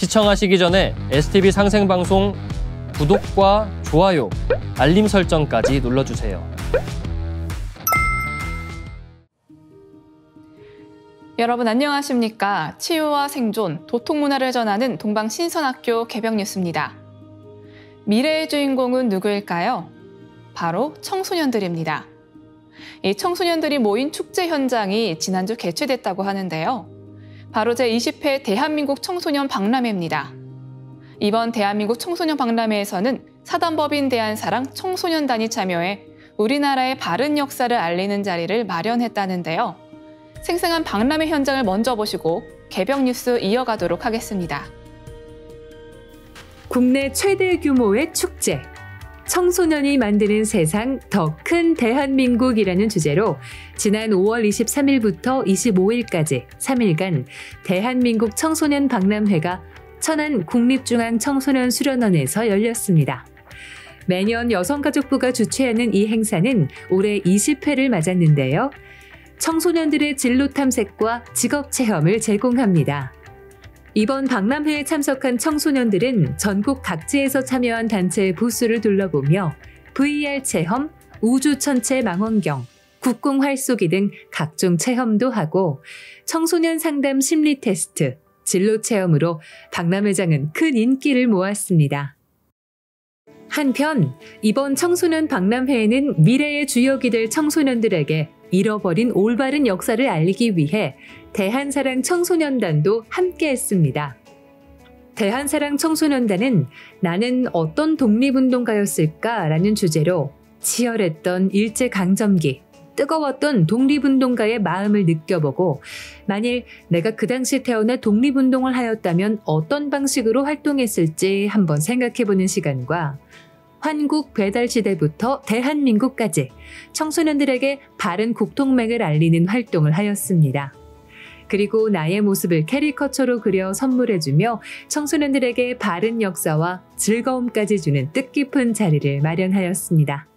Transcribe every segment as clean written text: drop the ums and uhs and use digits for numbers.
시청하시기 전에 STV 상생방송 구독과 좋아요, 알림 설정까지 눌러주세요. 여러분 안녕하십니까? 치유와 생존, 도통문화를 전하는 동방신선학교 개벽 뉴스입니다. 미래의 주인공은 누구일까요? 바로 청소년들입니다. 이 청소년들이 모인 축제 현장이 지난주 개최됐다고 하는데요. 바로 제20회 대한민국 청소년 박람회입니다. 이번 대한민국 청소년 박람회에서는 사단법인 대한사랑 청소년단이 참여해 우리나라의 바른 역사를 알리는 자리를 마련했다는데요. 생생한 박람회 현장을 먼저 보시고 개벽 뉴스 이어가도록 하겠습니다. 국내 최대 규모의 축제, 청소년이 만드는 세상 더 큰 대한민국이라는 주제로 지난 5월 23일부터 25일까지 3일간 대한민국 청소년 박람회가 천안 국립중앙청소년수련원에서 열렸습니다. 매년 여성가족부가 주최하는 이 행사는 올해 20회를 맞았는데요. 청소년들의 진로 탐색과 직업 체험을 제공합니다. 이번 박람회에 참석한 청소년들은 전국 각지에서 참여한 단체의 부스를 둘러보며 VR 체험, 우주천체 망원경, 국궁 활쏘기 등 각종 체험도 하고 청소년 상담 심리 테스트, 진로 체험으로 박람회장은 큰 인기를 모았습니다. 한편 이번 청소년 박람회에는 미래의 주역이 될 청소년들에게 잃어버린 올바른 역사를 알리기 위해 대한사랑 청소년단도 함께했습니다. 대한사랑 청소년단은 나는 어떤 독립운동가였을까라는 주제로 치열했던 일제강점기, 뜨거웠던 독립운동가의 마음을 느껴보고 만일 내가 그 당시 태어나 독립운동을 하였다면 어떤 방식으로 활동했을지 한번 생각해보는 시간과 환국 배달시대부터 대한민국까지 청소년들에게 바른 국통맥을 알리는 활동을 하였습니다. 그리고 나의 모습을 캐리커처로 그려 선물해주며 청소년들에게 바른 역사와 즐거움까지 주는 뜻깊은 자리를 마련하였습니다.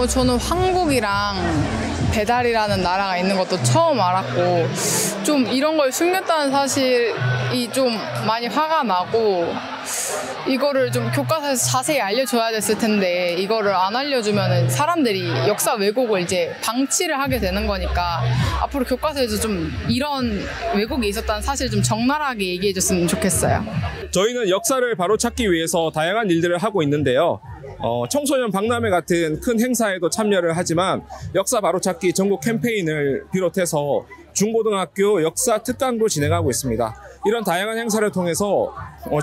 저는 한국이랑 배달이라는 나라가 있는 것도 처음 알았고 좀 이런 걸 숨겼다는 사실이 좀 많이 화가 나고 이거를 좀 교과서에서 자세히 알려줘야 됐을 텐데 이거를 안 알려주면 사람들이 역사 왜곡을 이제 방치를 하게 되는 거니까 앞으로 교과서에서 좀 이런 왜곡이 있었다는 사실을 좀 적나라하게 얘기해줬으면 좋겠어요. 저희는 역사를 바로찾기 위해서 다양한 일들을 하고 있는데요. 청소년 박람회 같은 큰 행사에도 참여를 하지만 역사 바로찾기 전국 캠페인을 비롯해서 중고등학교 역사 특강도 진행하고 있습니다. 이런 다양한 행사를 통해서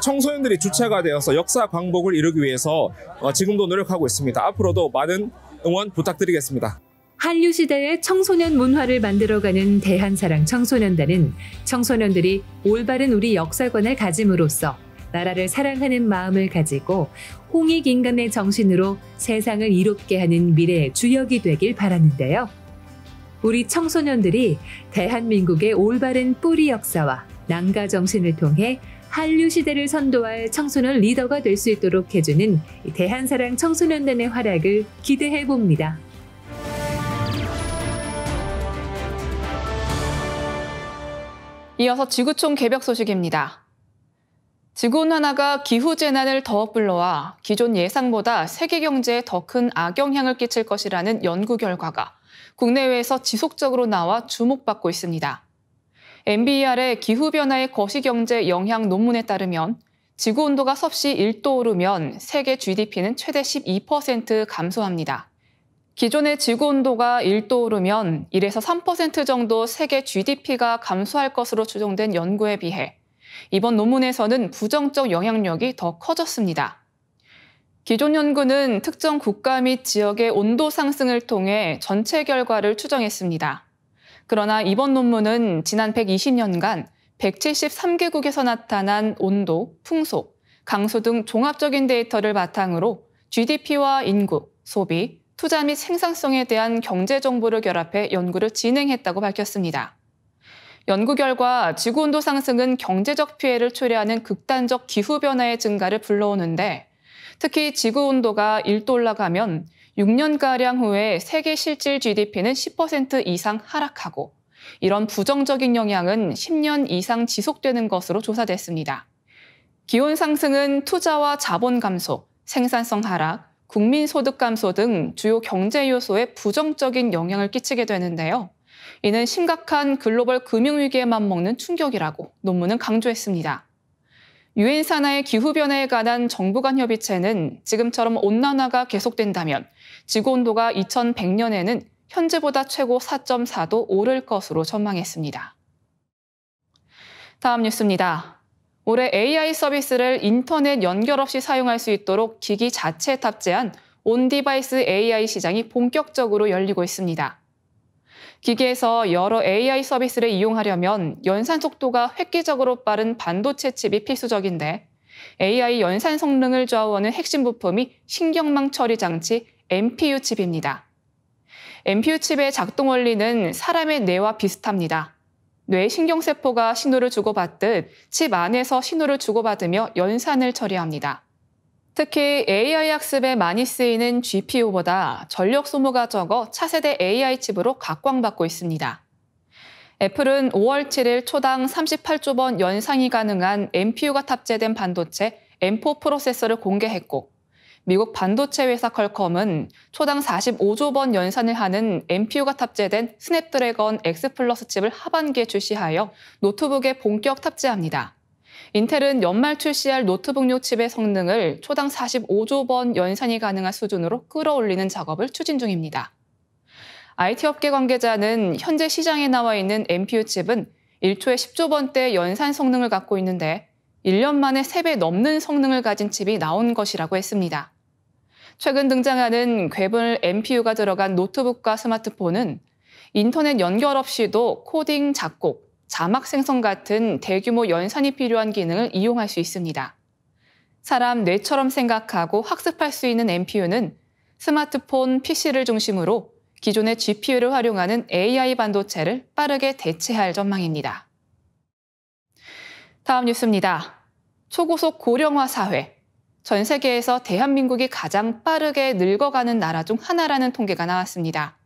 청소년들이 주체가 되어서 역사 광복을 이루기 위해서 지금도 노력하고 있습니다. 앞으로도 많은 응원 부탁드리겠습니다. 한류시대의 청소년 문화를 만들어가는 대한사랑 청소년단은 청소년들이 올바른 우리 역사관을 가짐으로써 나라를 사랑하는 마음을 가지고 홍익인간의 정신으로 세상을 이롭게 하는 미래의 주역이 되길 바라는데요. 우리 청소년들이 대한민국의 올바른 뿌리 역사와 낭가 정신을 통해 한류 시대를 선도할 청소년 리더가 될 수 있도록 해주는 대한사랑 청소년단의 활약을 기대해 봅니다. 이어서 지구촌 개벽 소식입니다. 지구온난화가 기후재난을 더욱 불러와 기존 예상보다 세계 경제에 더 큰 악영향을 끼칠 것이라는 연구 결과가 국내외에서 지속적으로 나와 주목받고 있습니다. NBER의 기후변화의 거시경제 영향 논문에 따르면 지구온도가 섭씨 1도 오르면 세계 GDP는 최대 12% 감소합니다. 기존의 지구온도가 1도 오르면 1에서 3% 정도 세계 GDP가 감소할 것으로 추정된 연구에 비해 이번 논문에서는 부정적 영향력이 더 커졌습니다. 기존 연구는 특정 국가 및 지역의 온도 상승을 통해 전체 결과를 추정했습니다. 그러나 이번 논문은 지난 120년간 173개국에서 나타난 온도, 풍속, 강수 등 종합적인 데이터를 바탕으로 GDP와 인구, 소비, 투자 및 생산성에 대한 경제 정보를 결합해 연구를 진행했다고 밝혔습니다. 연구 결과 지구온도 상승은 경제적 피해를 초래하는 극단적 기후변화의 증가를 불러오는데 특히 지구온도가 1도 올라가면 6년가량 후에 세계 실질 GDP는 10% 이상 하락하고 이런 부정적인 영향은 10년 이상 지속되는 것으로 조사됐습니다. 기온 상승은 투자와 자본 감소, 생산성 하락, 국민 소득 감소 등 주요 경제 요소에 부정적인 영향을 끼치게 되는데요. 이는 심각한 글로벌 금융위기에 맞먹는 충격이라고 논문은 강조했습니다. 유엔 산하의 기후변화에 관한 정부 간 협의체는 지금처럼 온난화가 계속된다면 지구온도가 2100년에는 현재보다 최고 4.4도 오를 것으로 전망했습니다. 다음 뉴스입니다. 올해 AI 서비스를 인터넷 연결 없이 사용할 수 있도록 기기 자체에 탑재한 온디바이스 AI 시장이 본격적으로 열리고 있습니다. 기기에서 여러 AI 서비스를 이용하려면 연산 속도가 획기적으로 빠른 반도체 칩이 필수적인데 AI 연산 성능을 좌우하는 핵심 부품이 신경망 처리 장치 NPU 칩입니다. NPU 칩의 작동 원리는 사람의 뇌와 비슷합니다. 뇌 신경세포가 신호를 주고받듯 칩 안에서 신호를 주고받으며 연산을 처리합니다. 특히 AI 학습에 많이 쓰이는 GPU보다 전력 소모가 적어 차세대 AI 칩으로 각광받고 있습니다. 애플은 5월 7일 초당 38조 번 연상이 가능한 NPU가 탑재된 반도체 M4 프로세서를 공개했고, 미국 반도체 회사 퀄컴은 초당 45조 번 연산을 하는 NPU가 탑재된 스냅드래건 X 플러스 칩을 하반기에 출시하여 노트북에 본격 탑재합니다. 인텔은 연말 출시할 노트북용 칩의 성능을 초당 45조 번 연산이 가능한 수준으로 끌어올리는 작업을 추진 중입니다. IT 업계 관계자는 현재 시장에 나와 있는 NPU 칩은 1초에 10조 번대 연산 성능을 갖고 있는데 1년 만에 3배 넘는 성능을 가진 칩이 나온 것이라고 했습니다. 최근 등장하는 괴물 NPU가 들어간 노트북과 스마트폰은 인터넷 연결 없이도 코딩, 작곡, 자막 생성 같은 대규모 연산이 필요한 기능을 이용할 수 있습니다. 사람 뇌처럼 생각하고 학습할 수 있는 NPU는 스마트폰, PC를 중심으로 기존의 GPU를 활용하는 AI 반도체를 빠르게 대체할 전망입니다. 다음 뉴스입니다. 초고속 고령화 사회. 전 세계에서 대한민국이 가장 빠르게 늙어가는 나라 중 하나라는 통계가 나왔습니다.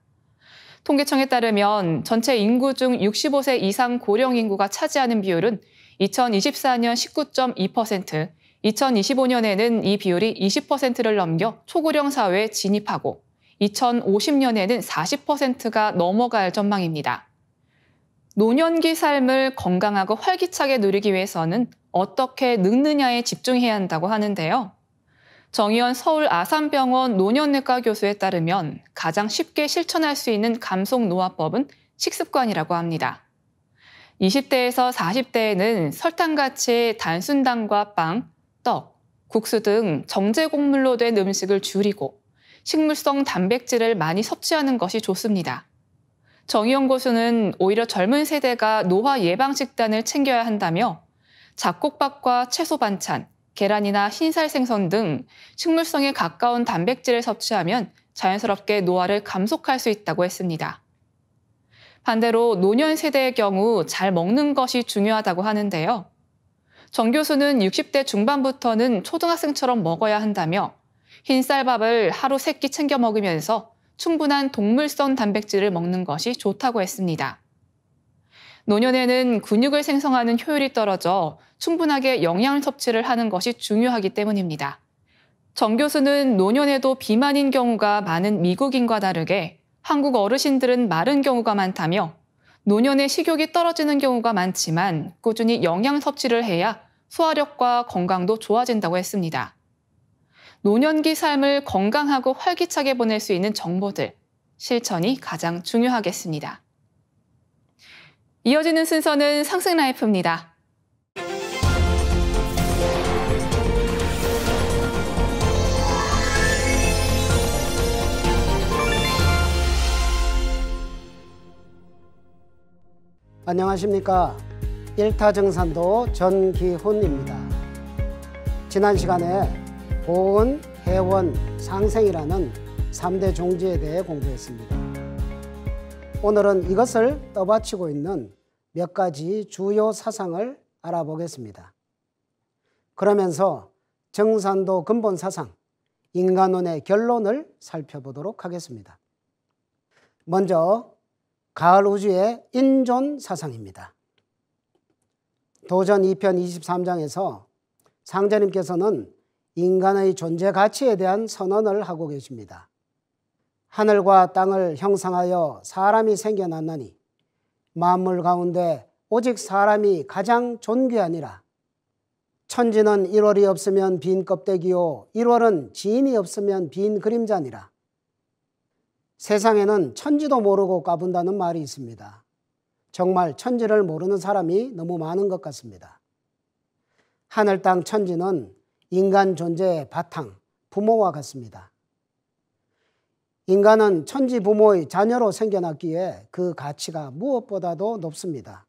통계청에 따르면 전체 인구 중 65세 이상 고령 인구가 차지하는 비율은 2024년 19.2%, 2025년에는 이 비율이 20%를 넘겨 초고령 사회에 진입하고 2050년에는 40%가 넘어갈 전망입니다. 노년기 삶을 건강하고 활기차게 누리기 위해서는 어떻게 늙느냐에 집중해야 한다고 하는데요. 정의원 서울 아산병원 노년내과 교수에 따르면 가장 쉽게 실천할 수 있는 감속노화법은 식습관이라고 합니다. 20대에서 40대에는 설탕같이 단순당과 빵, 떡, 국수 등 정제 곡물로 된 음식을 줄이고 식물성 단백질을 많이 섭취하는 것이 좋습니다. 정의원 교수는 오히려 젊은 세대가 노화 예방 식단을 챙겨야 한다며 잡곡밥과 채소 반찬, 계란이나 흰살 생선 등 식물성에 가까운 단백질을 섭취하면 자연스럽게 노화를 감속할 수 있다고 했습니다. 반대로 노년 세대의 경우 잘 먹는 것이 중요하다고 하는데요. 정 교수는 60대 중반부터는 초등학생처럼 먹어야 한다며 흰쌀밥을 하루 3끼 챙겨 먹으면서 충분한 동물성 단백질을 먹는 것이 좋다고 했습니다. 노년에는 근육을 생성하는 효율이 떨어져 충분하게 영양 섭취를 하는 것이 중요하기 때문입니다. 정 교수는 노년에도 비만인 경우가 많은 미국인과 다르게 한국 어르신들은 마른 경우가 많다며 노년에 식욕이 떨어지는 경우가 많지만 꾸준히 영양 섭취를 해야 소화력과 건강도 좋아진다고 했습니다. 노년기 삶을 건강하고 활기차게 보낼 수 있는 정보들, 실천이 가장 중요하겠습니다. 이어지는 순서는 상승라이프입니다. 안녕하십니까. 일타정산도 전기훈입니다. 지난 시간에 보은, 해원, 상생이라는 3대 종지에 대해 공부했습니다. 오늘은 이것을 떠받치고 있는 몇 가지 주요 사상을 알아보겠습니다. 그러면서 정산도 근본 사상, 인간론의 결론을 살펴보도록 하겠습니다. 먼저 가을 우주의 인존 사상입니다. 도전 2편 23장에서 상제님께서는 인간의 존재 가치에 대한 선언을 하고 계십니다. 하늘과 땅을 형상하여 사람이 생겨났나니 만물 가운데 오직 사람이 가장 존귀하니라. 천지는 1월이 없으면 빈 껍데기요 1월은 지인이 없으면 빈 그림자니라. 세상에는 천지도 모르고 까분다는 말이 있습니다. 정말 천지를 모르는 사람이 너무 많은 것 같습니다. 하늘 땅 천지는 인간 존재의 바탕, 부모와 같습니다. 인간은 천지 부모의 자녀로 생겨났기에 그 가치가 무엇보다도 높습니다.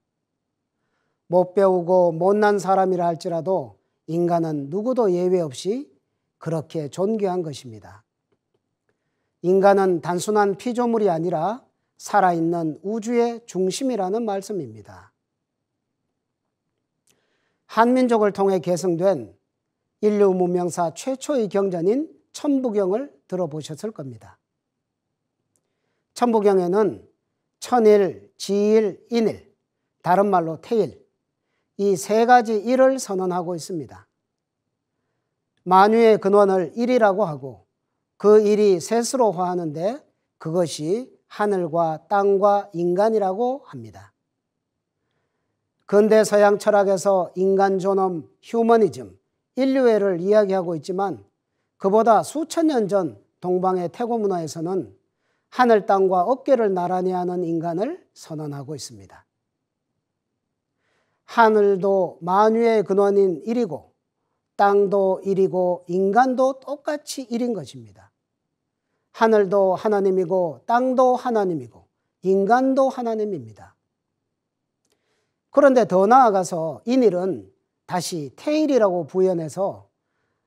못 배우고 못난 사람이라 할지라도 인간은 누구도 예외 없이 그렇게 존귀한 것입니다. 인간은 단순한 피조물이 아니라 살아있는 우주의 중심이라는 말씀입니다. 한민족을 통해 계승된 인류 문명사 최초의 경전인 천부경을 들어보셨을 겁니다. 천부경에는 천일, 지일, 인일, 다른 말로 태일, 이 세 가지 일을 선언하고 있습니다. 만유의 근원을 일이라고 하고 그 일이 셋으로 화하는데 그것이 하늘과 땅과 인간이라고 합니다. 근대 서양 철학에서 인간 존엄, 휴머니즘, 인류애를 이야기하고 있지만 그보다 수천 년 전 동방의 태고 문화에서는 하늘 땅과 어깨를 나란히 하는 인간을 선언하고 있습니다. 하늘도 만유의 근원인 일이고 땅도 일이고 인간도 똑같이 일인 것입니다. 하늘도 하나님이고 땅도 하나님이고 인간도 하나님입니다. 그런데 더 나아가서 인일은 다시 태일이라고 부연해서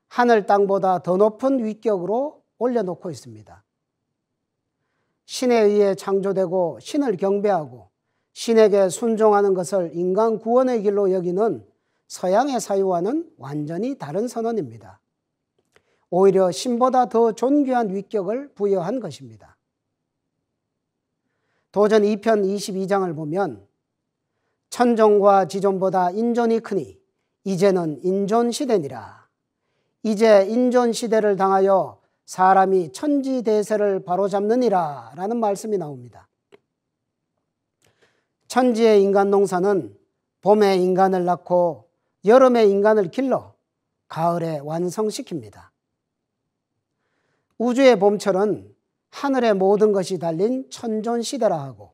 하늘 땅보다 더 높은 위격으로 올려놓고 있습니다. 신에 의해 창조되고 신을 경배하고 신에게 순종하는 것을 인간 구원의 길로 여기는 서양의 사유와는 완전히 다른 선언입니다. 오히려 신보다 더 존귀한 위격을 부여한 것입니다. 도전 2편 22장을 보면 천존과 지존보다 인존이 크니 이제는 인존 시대니라. 이제 인존 시대를 당하여 사람이 천지대세를 바로잡느니라 라는 말씀이 나옵니다. 천지의 인간 농사는 봄에 인간을 낳고 여름에 인간을 길러 가을에 완성시킵니다. 우주의 봄철은 하늘의 모든 것이 달린 천존시대라 하고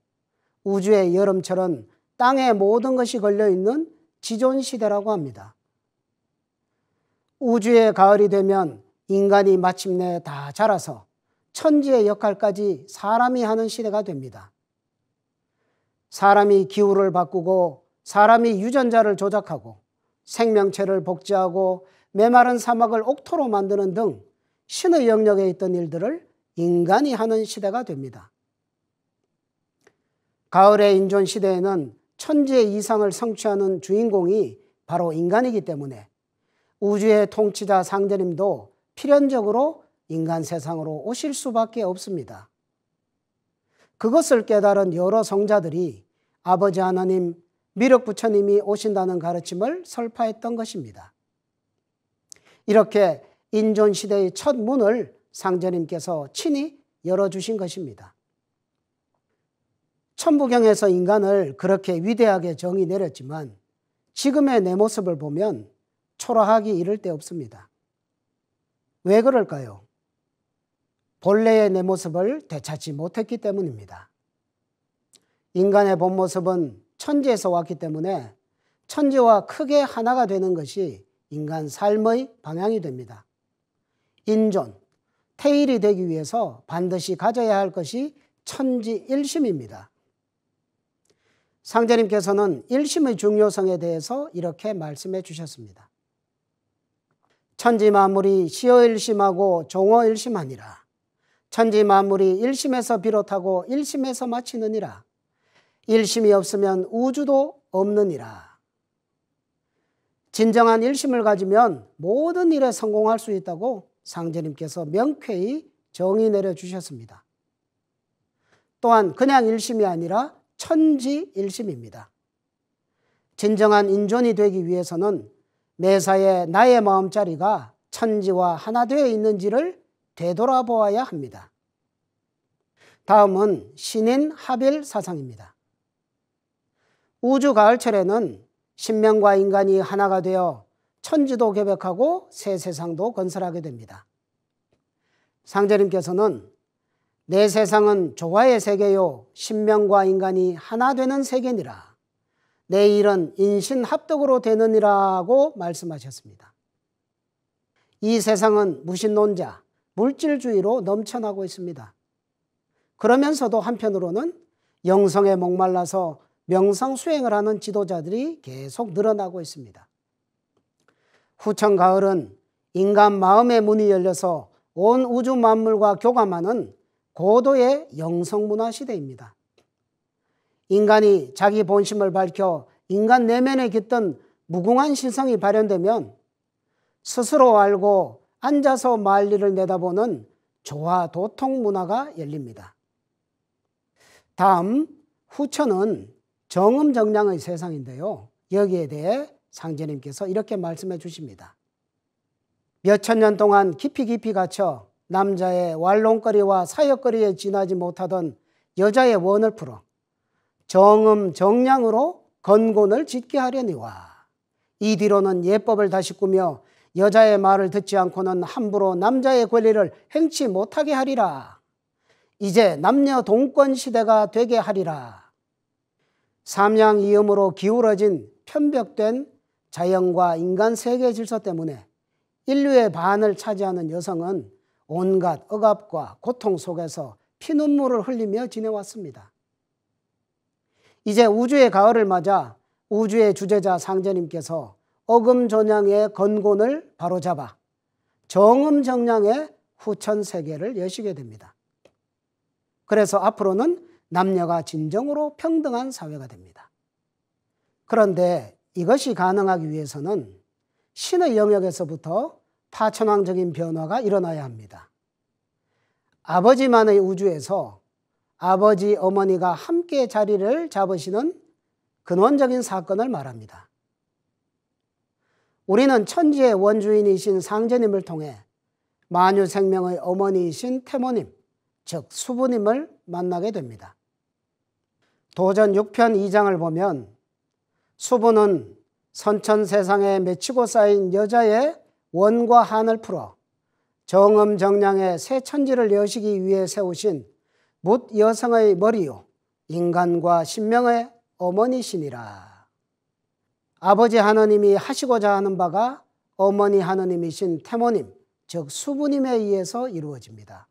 우주의 여름철은 땅에 모든 것이 걸려있는 지존시대라고 합니다. 우주의 가을이 되면 인간이 마침내 다 자라서 천지의 역할까지 사람이 하는 시대가 됩니다. 사람이 기후를 바꾸고 사람이 유전자를 조작하고 생명체를 복제하고 메마른 사막을 옥토로 만드는 등 신의 영역에 있던 일들을 인간이 하는 시대가 됩니다. 가을의 인존 시대에는 천지의 이상을 성취하는 주인공이 바로 인간이기 때문에 우주의 통치자 상제님도 필연적으로 인간 세상으로 오실 수밖에 없습니다. 그것을 깨달은 여러 성자들이 아버지 하나님, 미륵부처님이 오신다는 가르침을 설파했던 것입니다. 이렇게 인존시대의 첫 문을 상제님께서 친히 열어주신 것입니다. 천부경에서 인간을 그렇게 위대하게 정의 내렸지만 지금의 내 모습을 보면 초라하기 이를 데 없습니다. 왜 그럴까요? 본래의 내 모습을 되찾지 못했기 때문입니다. 인간의 본 모습은 천지에서 왔기 때문에 천지와 크게 하나가 되는 것이 인간 삶의 방향이 됩니다. 인존, 태일이 되기 위해서 반드시 가져야 할 것이 천지일심입니다. 상제님께서는 일심의 중요성에 대해서 이렇게 말씀해 주셨습니다. 천지 만물이 시어일심하고 종어일심하니라. 천지 만물이 일심에서 비롯하고 일심에서 마치느니라. 일심이 없으면 우주도 없느니라. 진정한 일심을 가지면 모든 일에 성공할 수 있다고 상제님께서 명쾌히 정의 내려주셨습니다. 또한 그냥 일심이 아니라 천지일심입니다. 진정한 인존이 되기 위해서는 매사에 나의 마음자리가 천지와 하나 되어 있는지를 되돌아보아야 합니다. 다음은 신인 하빌 사상입니다. 우주 가을철에는 신명과 인간이 하나가 되어 천지도 개벽하고 새 세상도 건설하게 됩니다. 상제님께서는 내 세상은 조화의 세계요 신명과 인간이 하나 되는 세계니라. 내 일은 인신합덕으로 되느니라고 말씀하셨습니다. 이 세상은 무신론자, 물질주의로 넘쳐나고 있습니다. 그러면서도 한편으로는 영성에 목말라서 명상수행을 하는 지도자들이 계속 늘어나고 있습니다. 후천 가을은 인간 마음의 문이 열려서 온 우주 만물과 교감하는 고도의 영성문화 시대입니다. 인간이 자기 본심을 밝혀 인간 내면에 깃든 무궁한 신성이 발현되면 스스로 알고 앉아서 만리를 내다보는 조화 도통 문화가 열립니다. 다음 후천은 정음정량의 세상인데요. 여기에 대해 상제님께서 이렇게 말씀해 주십니다. 몇천 년 동안 깊이 갇혀 남자의 완롱거리와 사역거리에 지나지 못하던 여자의 원을 풀어 정음정량으로 건곤을 짓게 하려니와 이 뒤로는 예법을 다시 꾸며 여자의 말을 듣지 않고는 함부로 남자의 권리를 행치 못하게 하리라. 이제 남녀 동권 시대가 되게 하리라. 삼양이음으로 기울어진 편벽된 자연과 인간 세계 질서 때문에 인류의 반을 차지하는 여성은 온갖 억압과 고통 속에서 피눈물을 흘리며 지내왔습니다. 이제 우주의 가을을 맞아 우주의 주제자 상제님께서 어금존양의 건곤을 바로잡아 정음정량의 후천세계를 여시게 됩니다. 그래서 앞으로는 남녀가 진정으로 평등한 사회가 됩니다. 그런데 이것이 가능하기 위해서는 신의 영역에서부터 파천왕적인 변화가 일어나야 합니다. 아버지만의 우주에서 아버지, 어머니가 함께 자리를 잡으시는 근원적인 사건을 말합니다. 우리는 천지의 원주인이신 상제님을 통해 만유생명의 어머니이신 태모님, 즉 수부님을 만나게 됩니다. 도전 6편 2장을 보면 수부는 선천세상에 맺히고 쌓인 여자의 원과 한을 풀어 정음정량의 새 천지를 여시기 위해 세우신 묻 여성의 머리요 인간과 신명의 어머니시니라. 아버지 하느님이 하시고자 하는 바가 어머니 하느님이신 태모님, 즉 수부님에 의해서 이루어집니다.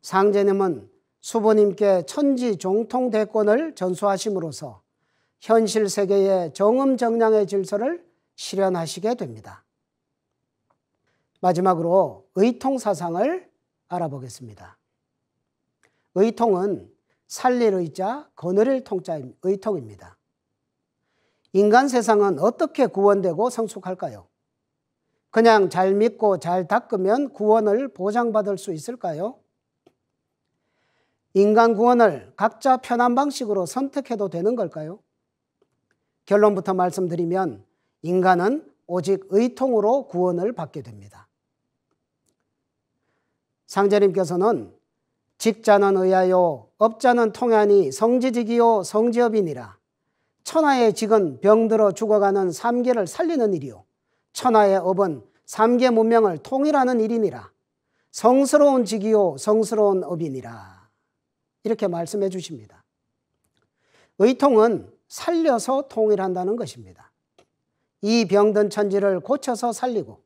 상제님은 수부님께 천지 종통 대권을 전수하심으로써 현실 세계의 정음정량의 질서를 실현하시게 됩니다. 마지막으로 의통사상을 알아보겠습니다. 의통은 살릴 의자, 거느릴 통자인 의통입니다. 인간 세상은 어떻게 구원되고 성숙할까요? 그냥 잘 믿고 잘 닦으면 구원을 보장받을 수 있을까요? 인간 구원을 각자 편한 방식으로 선택해도 되는 걸까요? 결론부터 말씀드리면 인간은 오직 의통으로 구원을 받게 됩니다. 상제님께서는 직자는 의하여 업자는 통하니 성지직이요 성지업이니라. 천하의 직은 병들어 죽어가는 삼계를 살리는 일이요 천하의 업은 삼계 문명을 통일하는 일이니라. 성스러운 직이요 성스러운 업이니라. 이렇게 말씀해 주십니다. 의통은 살려서 통일한다는 것입니다. 이 병든 천지를 고쳐서 살리고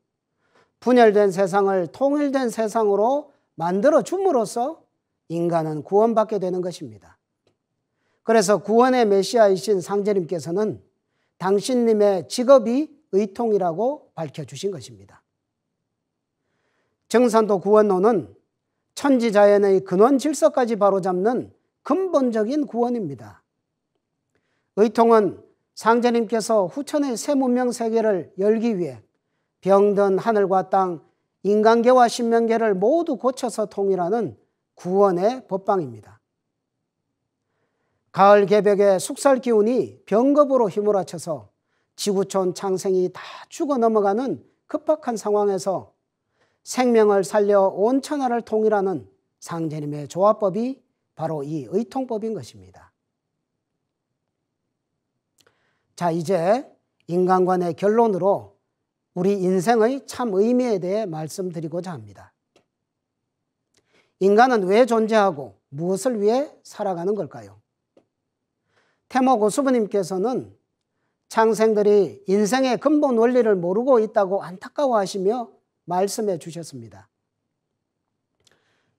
분열된 세상을 통일된 세상으로 만들어 줌으로써 인간은 구원받게 되는 것입니다. 그래서 구원의 메시아이신 상제님께서는 당신님의 직업이 의통이라고 밝혀주신 것입니다. 정산도 구원론은 천지자연의 근원 질서까지 바로잡는 근본적인 구원입니다. 의통은 상제님께서 후천의 새 문명 세계를 열기 위해 병든 하늘과 땅, 인간계와 신명계를 모두 고쳐서 통일하는 구원의 법방입니다. 가을 개벽의 숙살 기운이 병겁으로 휘몰아쳐서 지구촌 창생이 다 죽어 넘어가는 급박한 상황에서 생명을 살려 온 천하를 통일하는 상제님의 조화법이 바로 이 의통법인 것입니다. 자, 이제 인간관의 결론으로 우리 인생의 참 의미에 대해 말씀드리고자 합니다. 인간은 왜 존재하고 무엇을 위해 살아가는 걸까요? 태모 고수부님께서는 창생들이 인생의 근본 원리를 모르고 있다고 안타까워하시며 말씀해 주셨습니다.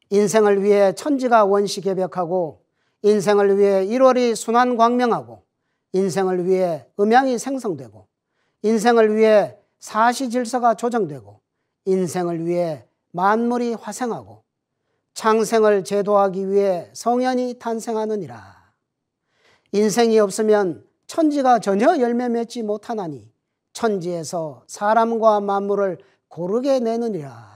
인생을 위해 천지가 원시개벽하고 인생을 위해 1월이 순환광명하고 인생을 위해 음양이 생성되고 인생을 위해 사시질서가 조정되고 인생을 위해 만물이 화생하고 창생을 제도하기 위해 성현이 탄생하느니라. 인생이 없으면 천지가 전혀 열매 맺지 못하나니 천지에서 사람과 만물을 고르게 내느니라.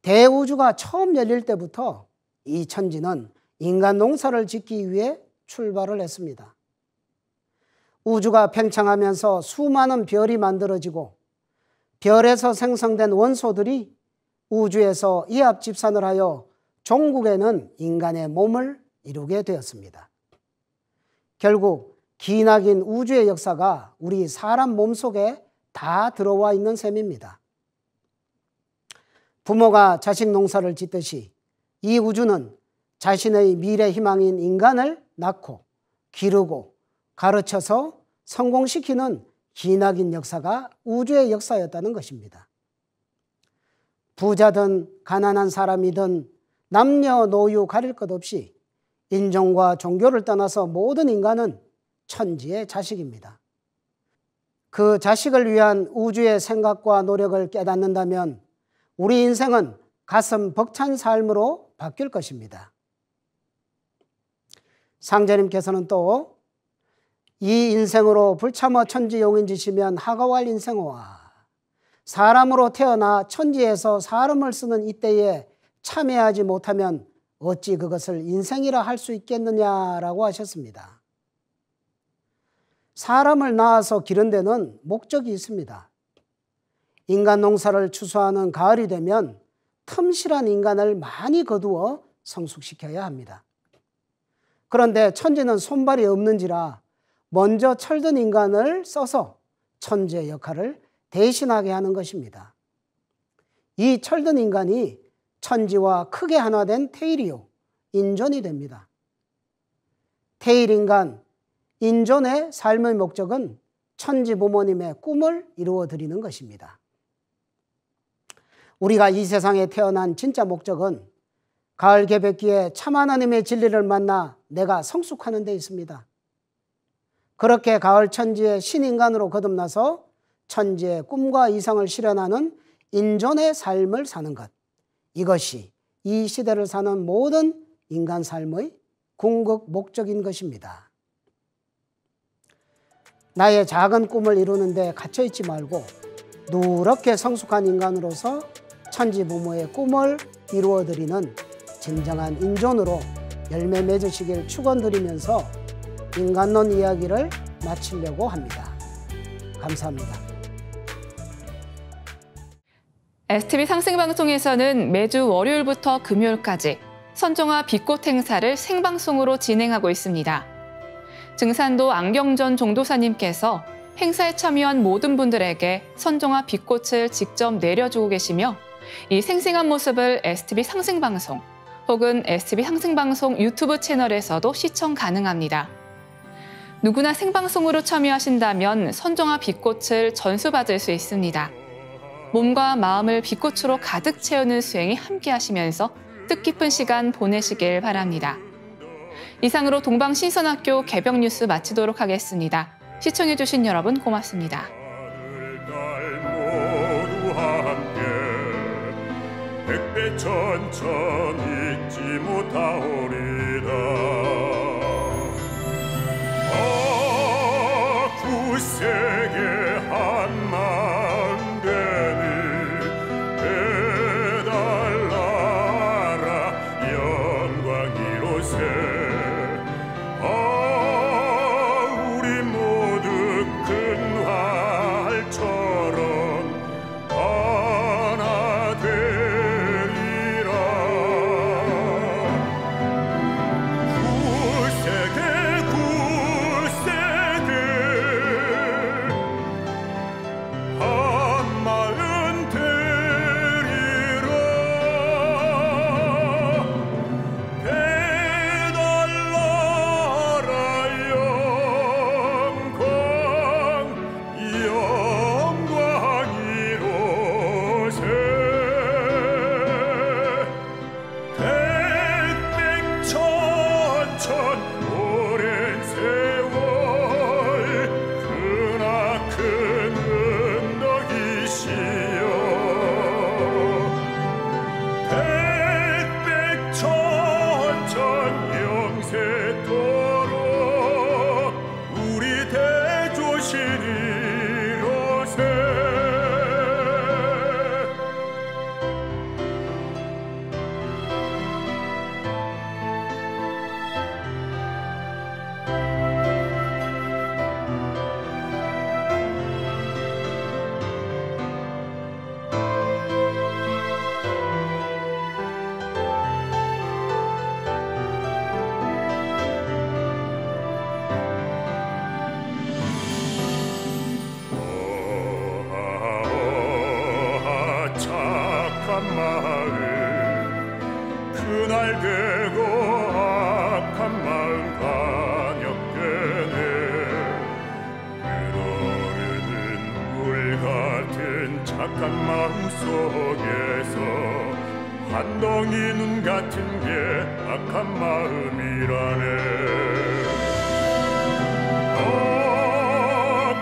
대우주가 처음 열릴 때부터 이 천지는 인간 농사를 짓기 위해 출발을 했습니다. 우주가 팽창하면서 수많은 별이 만들어지고 별에서 생성된 원소들이 우주에서 이합집산을 하여 종국에는 인간의 몸을 이루게 되었습니다. 결국 기나긴 우주의 역사가 우리 사람 몸속에 다 들어와 있는 셈입니다. 부모가 자식 농사를 짓듯이 이 우주는 자신의 미래 희망인 인간을 낳고 기르고 가르쳐서 성공시키는 기나긴 역사가 우주의 역사였다는 것입니다. 부자든 가난한 사람이든 남녀노유 가릴 것 없이 인종과 종교를 떠나서 모든 인간은 천지의 자식입니다. 그 자식을 위한 우주의 생각과 노력을 깨닫는다면 우리 인생은 가슴 벅찬 삶으로 바뀔 것입니다. 상제님께서는 또 이 인생으로 불참어 천지용인지시면 하가왈 인생어와 사람으로 태어나 천지에서 사람을 쓰는 이때에 참여하지 못하면 어찌 그것을 인생이라 할 수 있겠느냐라고 하셨습니다. 사람을 낳아서 기른 데는 목적이 있습니다. 인간 농사를 추수하는 가을이 되면 틈실한 인간을 많이 거두어 성숙시켜야 합니다. 그런데 천지는 손발이 없는지라 먼저 철든 인간을 써서 천지의 역할을 대신하게 하는 것입니다. 이 철든 인간이 천지와 크게 하나된 태일이요 인존이 됩니다. 태일인간, 인존의 삶의 목적은 천지 부모님의 꿈을 이루어드리는 것입니다. 우리가 이 세상에 태어난 진짜 목적은 가을 개백기에 참 하나님의 진리를 만나 내가 성숙하는 데 있습니다. 그렇게 가을 천지의 신인간으로 거듭나서 천지의 꿈과 이상을 실현하는 인존의 삶을 사는 것. 이것이 이 시대를 사는 모든 인간 삶의 궁극 목적인 것입니다. 나의 작은 꿈을 이루는 데 갇혀있지 말고 누렇게 성숙한 인간으로서 천지 부모의 꿈을 이루어드리는 진정한 인존으로 열매 맺으시길 축원드리면서 인간론 이야기를 마치려고 합니다. 감사합니다. STV 상생방송에서는 매주 월요일부터 금요일까지 선정화 빛꽃 행사를 생방송으로 진행하고 있습니다. 증산도 안경전 종도사님께서 행사에 참여한 모든 분들에게 선정화 빛꽃을 직접 내려주고 계시며 이 생생한 모습을 STV 상생방송 혹은 STV 상생방송 유튜브 채널에서도 시청 가능합니다. 누구나 생방송으로 참여하신다면 선정화 빛꽃을 전수받을 수 있습니다. 몸과 마음을 빛꽃으로 가득 채우는 수행이 함께 하시면서 뜻깊은 시간 보내시길 바랍니다. 이상으로 동방신선학교 개벽 뉴스 마치도록 하겠습니다. 시청해주신 여러분 고맙습니다. 백배천천 잊지 못하오리다. 굳세게 한 마음 되니 배달나라 영광 이로세. 우리 모두 마음 그날 되고 악한 마음 강역되네 끓어오르는 물 같은 착한 마음 속에서 한 덩이 눈 같은 게 악한 마음이라네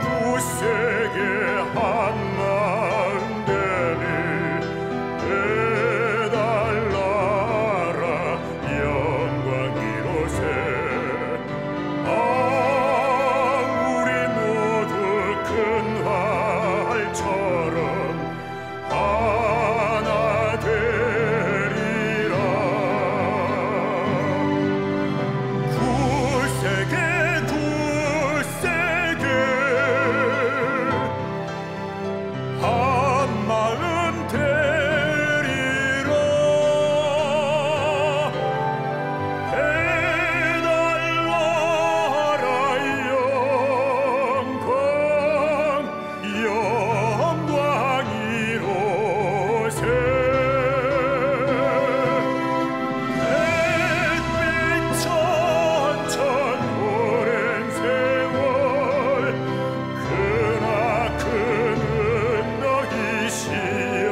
굳세게 한 마음 되니 해달라라 영광 이로새 우리 모두 큰 활처럼 하나 되리라 굳세게 한 마음 되리라 해달라라 영광 이로새 백백천천 오랜 세월 크나큰 너희시여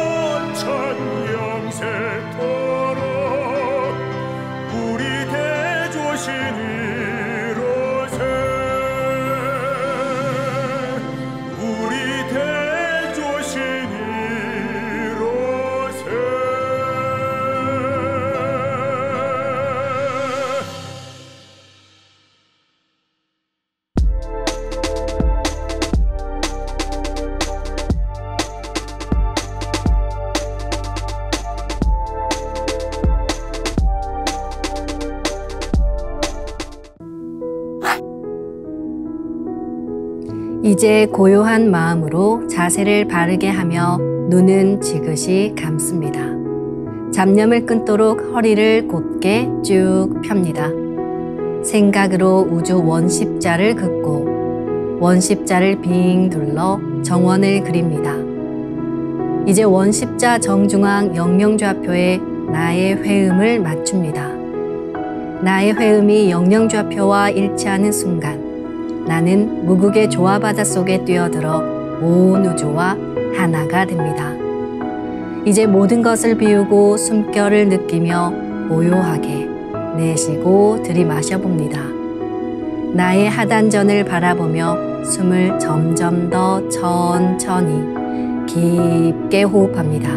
백백천천 영세토록 우리 대조신이로세 우리 대조신이로세 이제 고요한 마음으로 자세를 바르게 하며 눈은 지그시 감습니다. 잡념을 끊도록 허리를 곧게 쭉 펴니다. 생각으로 우주 원십자를 긋고 원십자를 빙 둘러 정원을 그립니다. 이제 원십자 정중앙 영영좌표에 나의 회음을 맞춥니다. 나의 회음이 영영좌표와 일치하는 순간 나는 무국의 조화바다 속에 뛰어들어 온 우주와 하나가 됩니다. 이제 모든 것을 비우고 숨결을 느끼며 고요하게 내쉬고 들이마셔 봅니다. 나의 하단전을 바라보며 숨을 점점 더 천천히 깊게 호흡합니다.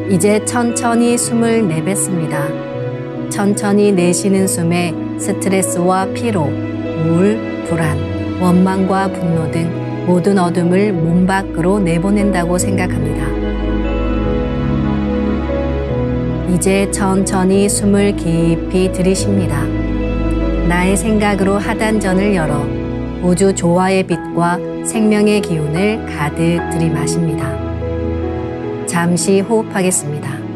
이제 천천히 숨을 내뱉습니다. 천천히 내쉬는 숨에 스트레스와 피로, 우울, 불안, 원망과 분노 등 모든 어둠을 몸 밖으로 내보낸다고 생각합니다. 이제 천천히 숨을 깊이 들이쉽니다. 나의 생각으로 하단전을 열어 우주 조화의 빛과 생명의 기운을 가득 들이마십니다. 잠시 호흡하겠습니다.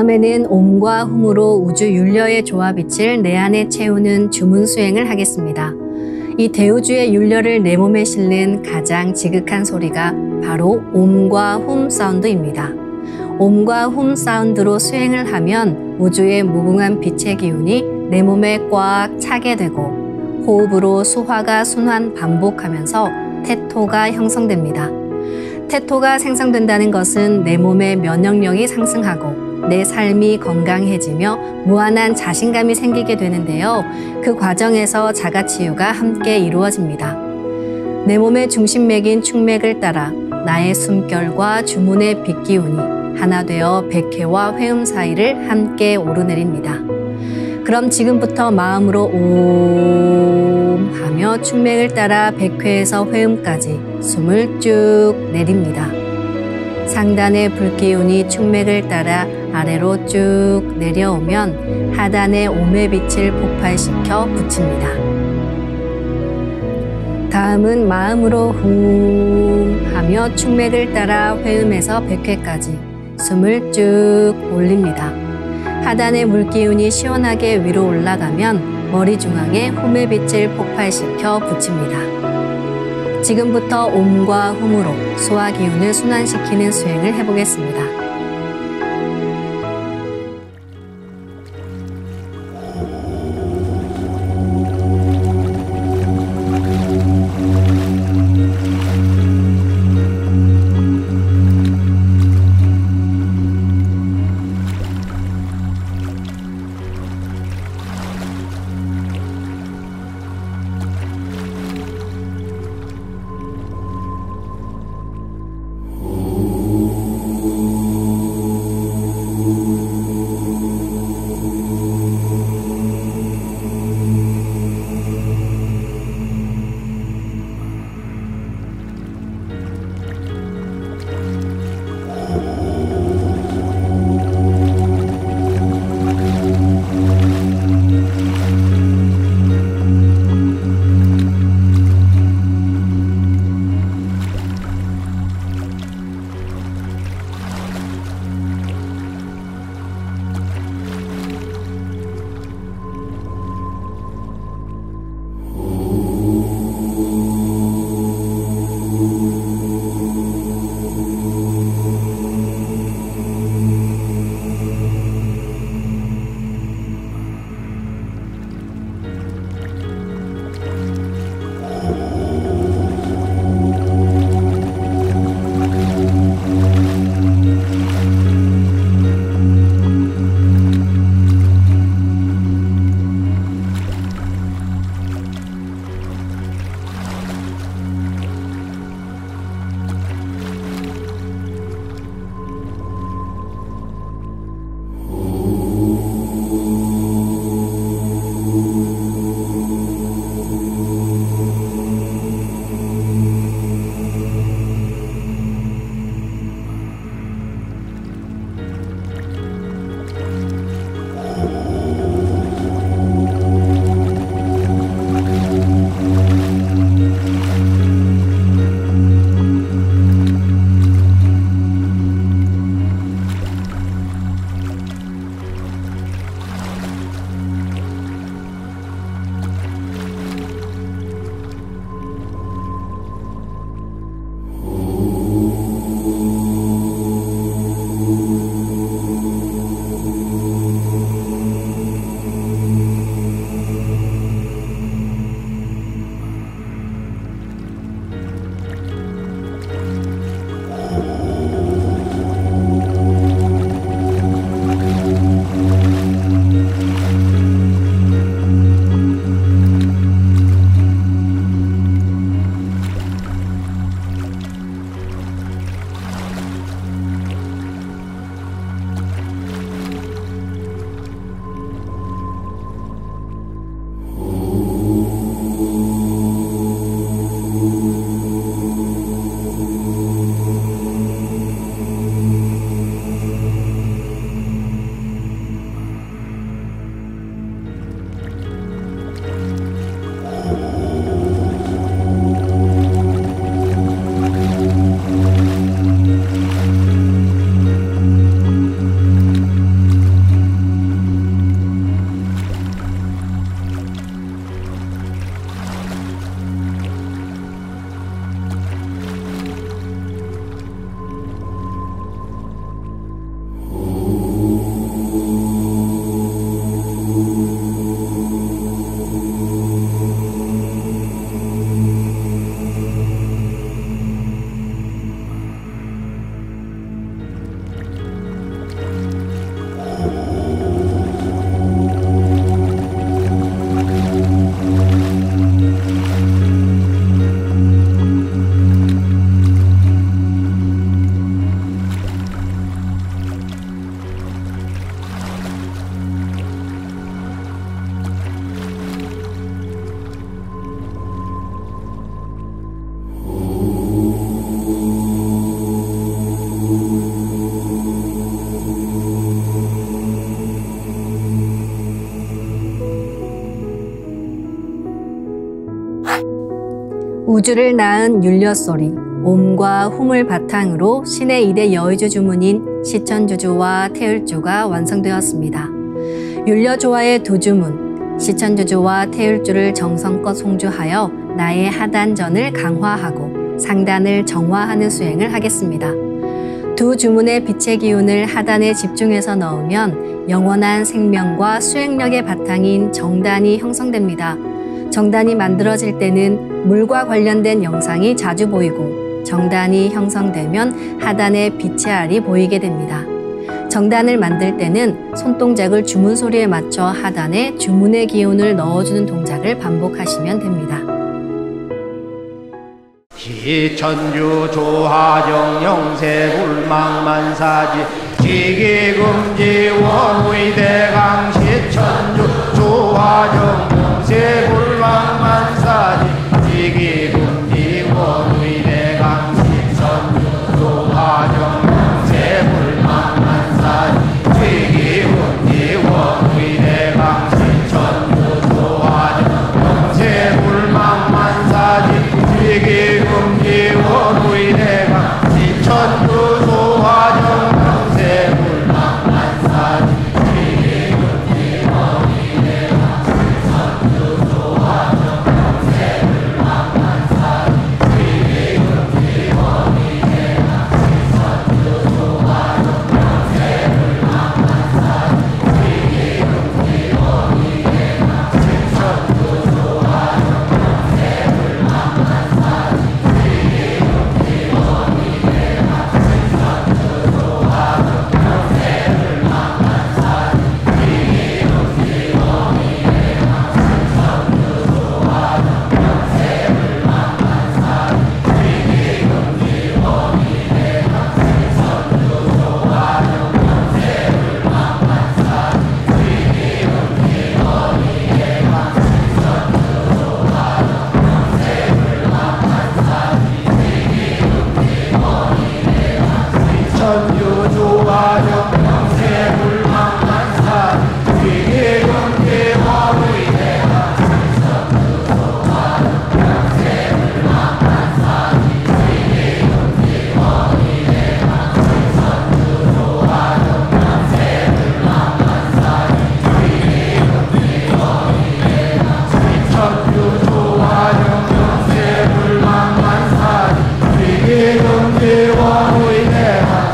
다음에는 옴과 훔으로 우주 윤려의 조화빛을 내 안에 채우는 주문 수행을 하겠습니다. 이 대우주의 윤려를 내 몸에 실는 가장 지극한 소리가 바로 옴과 훔 사운드입니다. 옴과 훔 사운드로 수행을 하면 우주의 무궁한 빛의 기운이 내 몸에 꽉 차게 되고 호흡으로 수화가 순환 반복하면서 태토가 형성됩니다. 태토가 생성된다는 것은 내 몸의 면역력이 상승하고 내 삶이 건강해지며 무한한 자신감이 생기게 되는데요. 그 과정에서 자가치유가 함께 이루어집니다. 내 몸의 중심맥인 충맥을 따라 나의 숨결과 주문의 빛기운이 하나 되어 백회와 회음 사이를 함께 오르내립니다. 그럼 지금부터 마음으로 옴 하며 충맥을 따라 백회에서 회음까지 숨을 쭉 내립니다. 상단의 불기운이 충맥을 따라 아래로 쭉 내려오면 하단의 옴의 빛을 폭발시켜 붙입니다. 다음은 마음으로 훔 하며 충맥을 따라 회음에서 백회까지 숨을 쭉 올립니다. 하단의 물기운이 시원하게 위로 올라가면 머리 중앙에 홈의 빛을 폭발시켜 붙입니다. 지금부터 옴과 훔으로 소화 기운을 순환시키는 수행을 해보겠습니다. 우주를 낳은 율려소리, 옴과 hum을 바탕으로 신의 2대 여의주 주문인 시천주주와 태율주가 완성되었습니다. 율려조화의 두 주문, 시천주주와 태율주를 정성껏 송주하여 나의 하단전을 강화하고 상단을 정화하는 수행을 하겠습니다. 두 주문의 빛의 기운을 하단에 집중해서 넣으면 영원한 생명과 수행력의 바탕인 정단이 형성됩니다. 정단이 만들어질 때는 물과 관련된 영상이 자주 보이고 정단이 형성되면 하단에 빛의 알이 보이게 됩니다. 정단을 만들 때는 손동작을 주문 소리에 맞춰 하단에 주문의 기운을 넣어주는 동작을 반복하시면 됩니다. 시천주 조화정 영세 불망만사지 지기금지 원의대강 시천주 조화정 영세 불망만사지 지기금지 원의대강 시천주 조화정 영세 불망만사지 지기금지 원의대강 시천주 조화정 영세 불망만사지 지기금지 원의대강 시천주 조화정 영세 불망만사지 지기금지 원의대강 시천주 조화정 영세 불망만사지 지기금지 원의대강 시천주 조화정 영세 불망만사지 지기금지 원의대강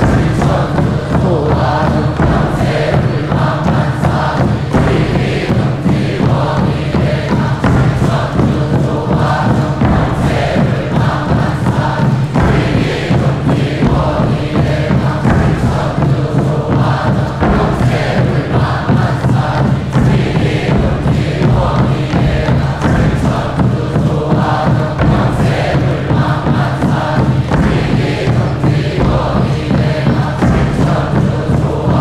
시천주 조화정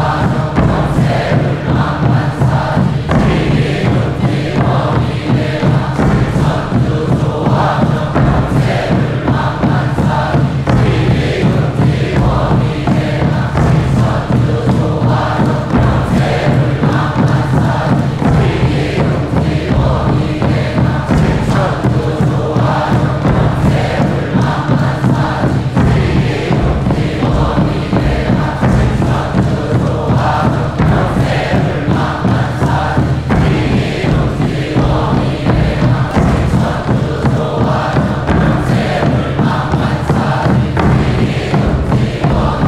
영세 불망만사지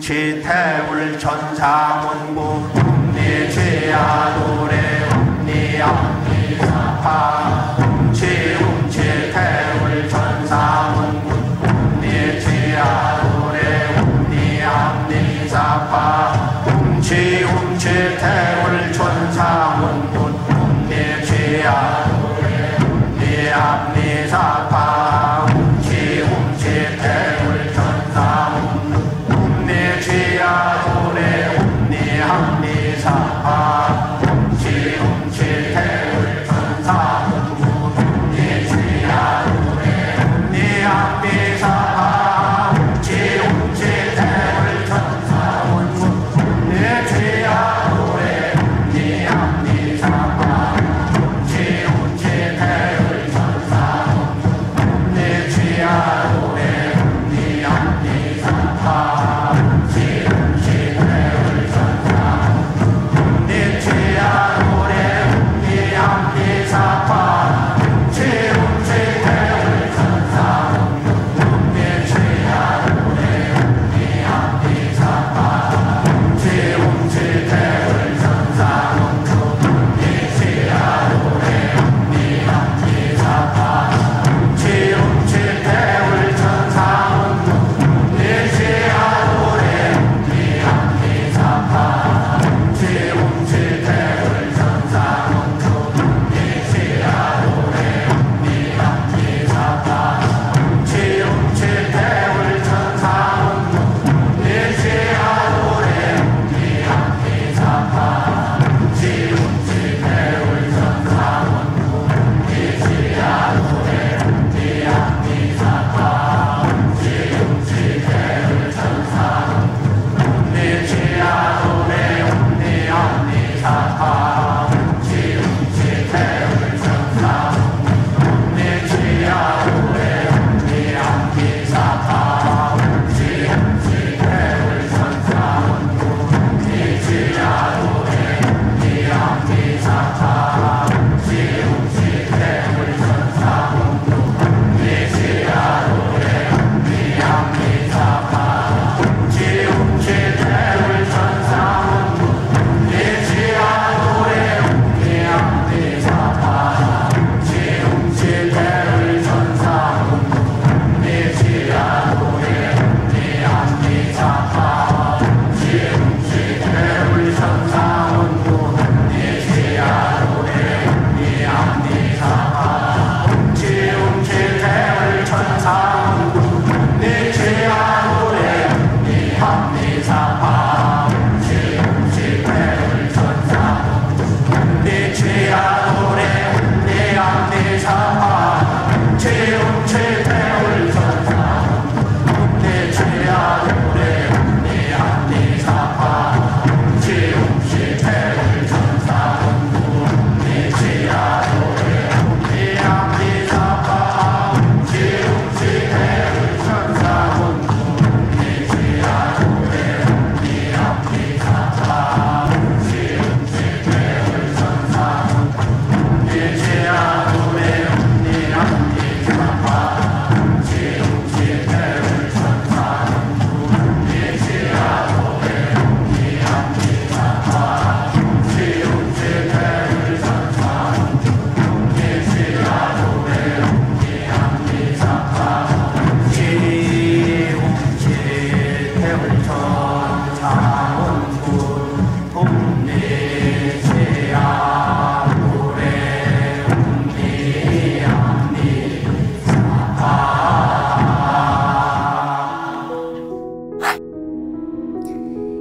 취태울 천사문구 내 죄야 노래 내 암니 사파 취태울 천사문구 내 죄야 노래 내 암니 사파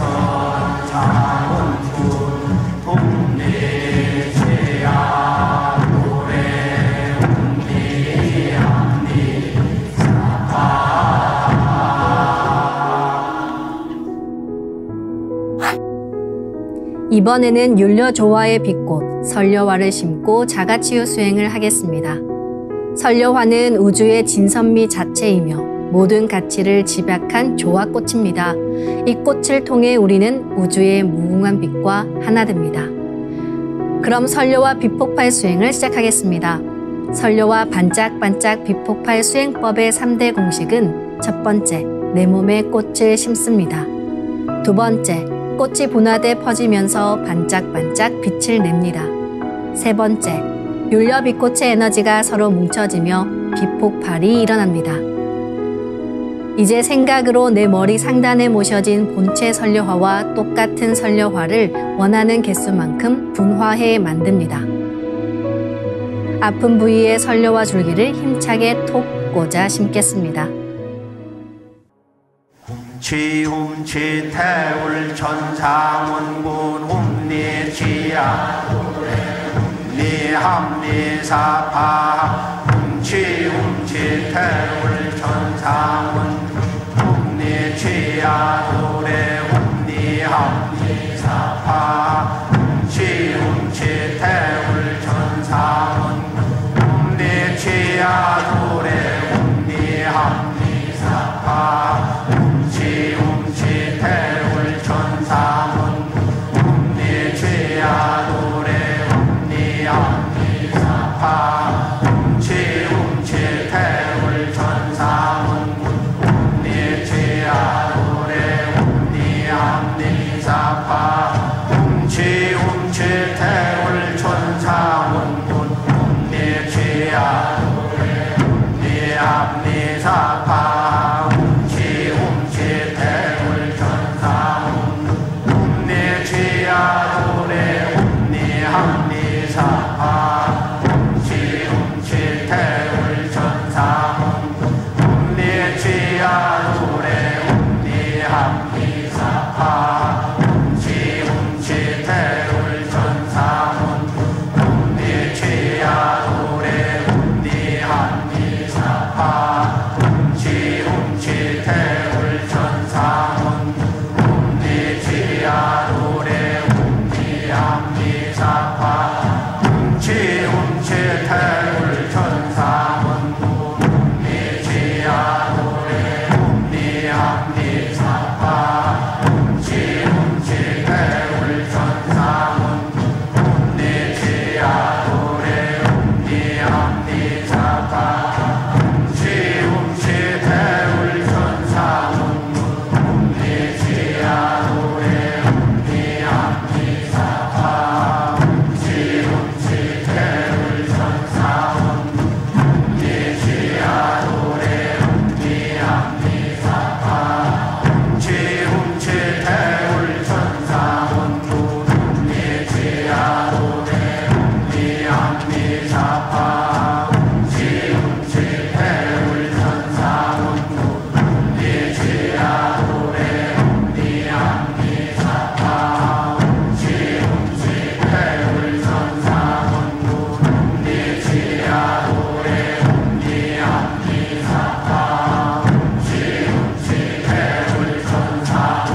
천상원군 동네 제야 노래 웅리 앞니 이번에는 율려조화의 빛꽃 설려화를 심고 자가치유 수행을 하겠습니다. 설려화는 우주의 진선미 자체이며 모든 가치를 집약한 조화꽃입니다. 이 꽃을 통해 우리는 우주의 무궁한 빛과 하나 됩니다. 그럼 설려화 빛폭발 수행을 시작하겠습니다. 설려화 반짝반짝 빛폭발 수행법의 3대 공식은 첫 번째, 내 몸에 꽃을 심습니다. 두 번째, 꽃이 분화돼 퍼지면서 반짝반짝 빛을 냅니다. 세 번째, 율려 빛꽃의 에너지가 서로 뭉쳐지며 빛폭발이 일어납니다. 이제 생각으로 내 머리 상단에 모셔진 본체 설려화와 똑같은 설려화를 원하는 개수만큼 분화해 만듭니다. 아픈 부위에 설려화 줄기를 힘차게 톡 꽂아 심겠습니다. 훔치 태울 천상원군 훔리 지야 훔리 합리 사파 훔치 태울 천상원군 훔리 지야 노래 훔리 합리 사파 훔치 태울 천상원군 훔리 지야 노래 훔리 합리 사파 태울 천상원 훔리 죄야 노래 훔리 합리 사파 훔치 태울 천상원 훔리 죄야 노래 훔리 합리 사파 훔치 태울 천상원 훔리 죄야 노래 훔리 합리 사파 노래 훔리 합리 사파 훔치 태울 천상원 훔리 죄야 노래 훔리 합리 사파 훔치 태울 천상원 훔리 죄야 노래 훔리 합리 사파 훔치 태울 천상원 훔리 죄야 노래 합리 사파 훔치 태울 천상원 훔리 죄야 노래 훔리 합리 사파 훔치 태울 천상원 훔리 죄야 노래 훔리 합리 사파 훔치 태울 천상원 훔리 죄야 노래 훔리 합리 사파 훔치 태울 천상원 훔리 죄야 노래 훔리 합리 사파 훔치 태울 천상원 훔리 죄야 노래 훔리 합리 사파 훔치 태울 천상원 훔리 죄야 노래 훔리 합리 사파 훔치 태울 천상원 훔리 죄야 노래 훔리 합리 사파 훔치 태울 천상원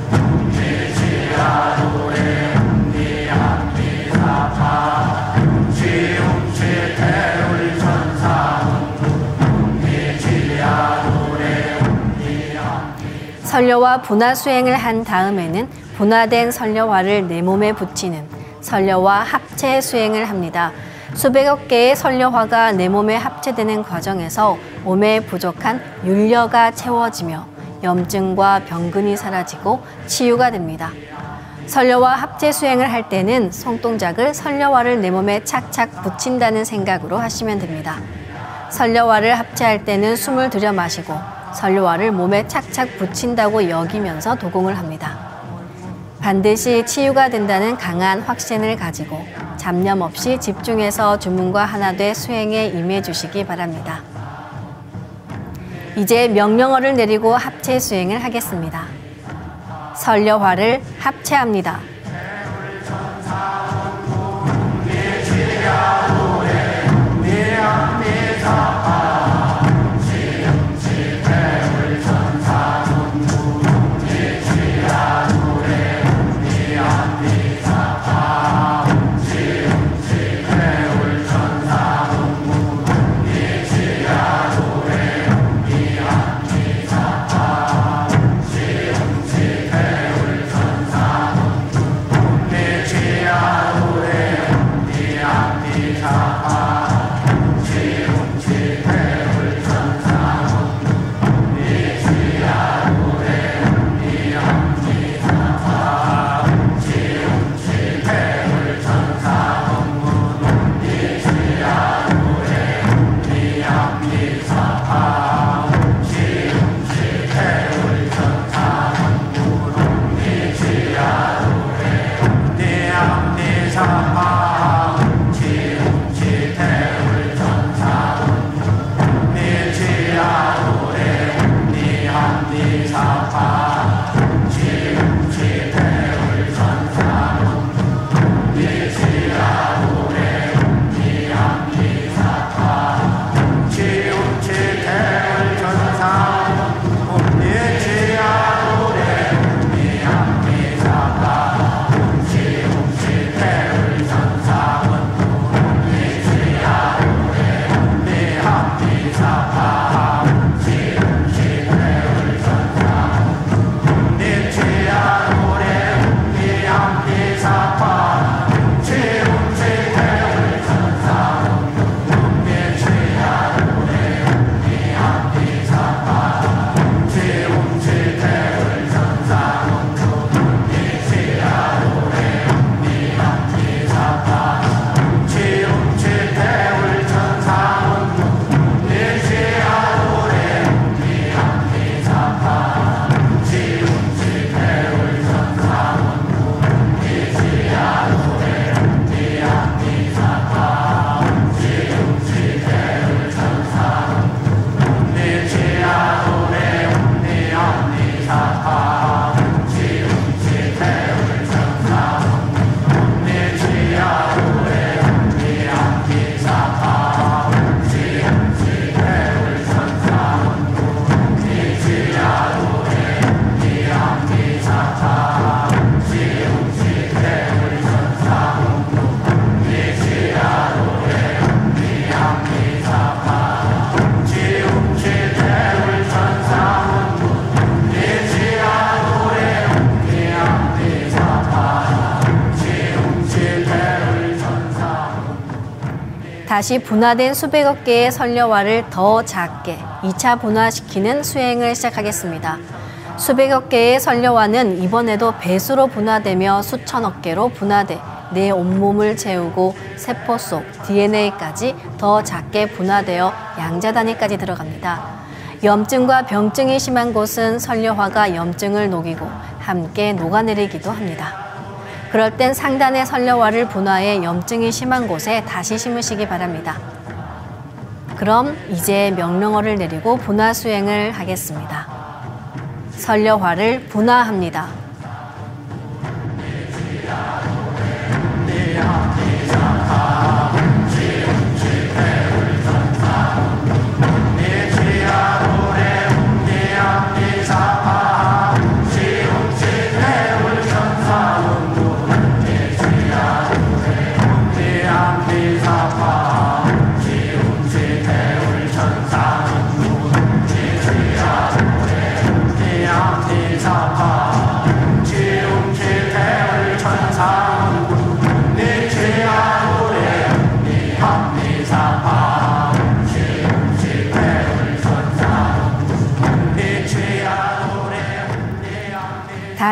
훔리 죄야 노래 훔리 합리 사파 훔치 태울 천상원 훔리 죄야 노래 훔리 합리 설려화 분화 수행을 한 다음에는 분화된 설려화를 내 몸에 붙이는 설려화 합체 수행을 합니다. 수백억 개의 설려화가 내 몸에 합체되는 과정에서 몸에 부족한 율려가 채워지며 염증과 병근이 사라지고 치유가 됩니다. 설려화 합체 수행을 할 때는 손동작을 설려화를 내 몸에 착착 붙인다는 생각으로 하시면 됩니다. 설려화를 합체할 때는 숨을 들여 마시고 설려화를 몸에 착착 붙인다고 여기면서 도공을 합니다. 반드시 치유가 된다는 강한 확신을 가지고 잡념 없이 집중해서 주문과 하나 돼 수행에 임해 주시기 바랍니다. 이제 명령어를 내리고 합체 수행을 하겠습니다. 설려화를 합체합니다. 다시 분화된 수백억 개의 설려화를 더 작게 2차 분화시키는 수행을 시작하겠습니다. 수백억 개의 설려화는 이번에도 배수로 분화되며 수천억 개로 분화돼 내 온몸을 채우고 세포 속 DNA까지 더 작게 분화되어 양자 단위까지 들어갑니다. 염증과 병증이 심한 곳은 설려화가 염증을 녹이고 함께 녹아내리기도 합니다. 그럴 땐 상단의 설려화를 분화해 염증이 심한 곳에 다시 심으시기 바랍니다. 그럼 이제 명령어를 내리고 분화 수행을 하겠습니다. 설려화를 분화합니다.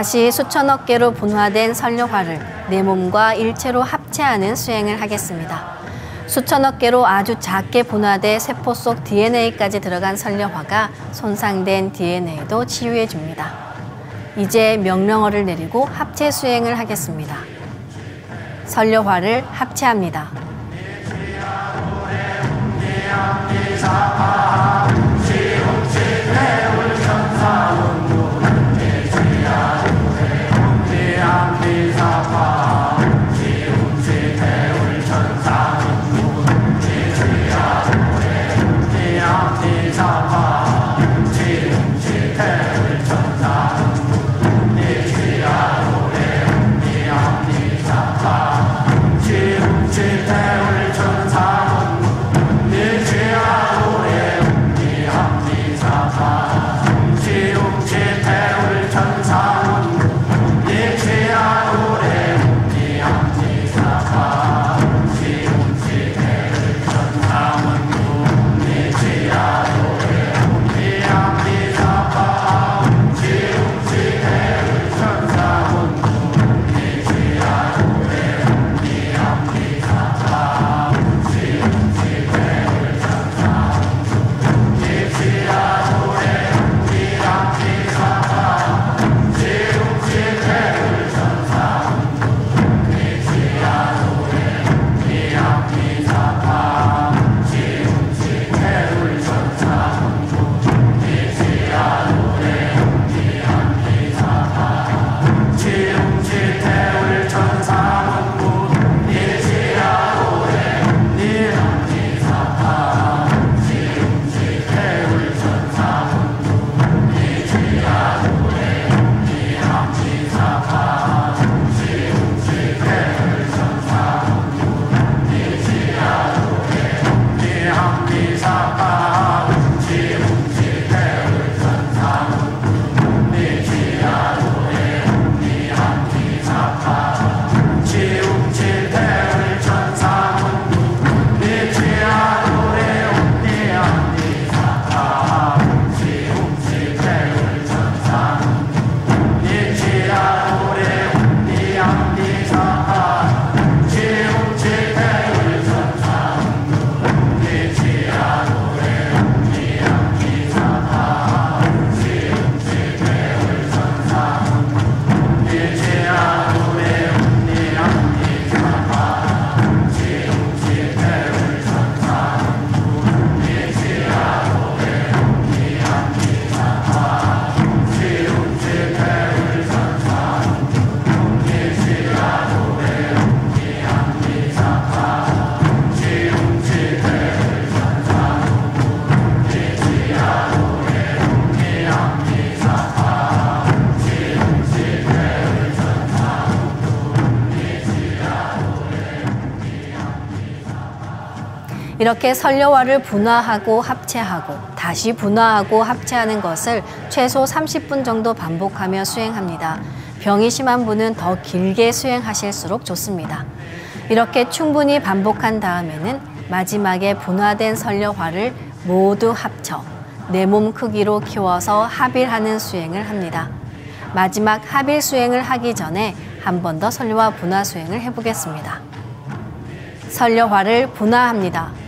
다시 수천억 개로 분화된 설려화를 내 몸과 일체로 합체하는 수행을 하겠습니다. 수천억 개로 아주 작게 분화돼 세포 속 DNA까지 들어간 설려화가 손상된 DNA도 치유해 줍니다. 이제 명령어를 내리고 합체 수행을 하겠습니다. 설려화를 합체합니다. 이렇게 설려화를 분화하고 합체하고 다시 분화하고 합체하는 것을 최소 30분 정도 반복하며 수행합니다. 병이 심한 분은 더 길게 수행하실수록 좋습니다. 이렇게 충분히 반복한 다음에는 마지막에 분화된 설려화를 모두 합쳐 내 몸 크기로 키워서 합일하는 수행을 합니다. 마지막 합일 수행을 하기 전에 한 번 더 설려화 분화 수행을 해보겠습니다. 설려화를 분화합니다.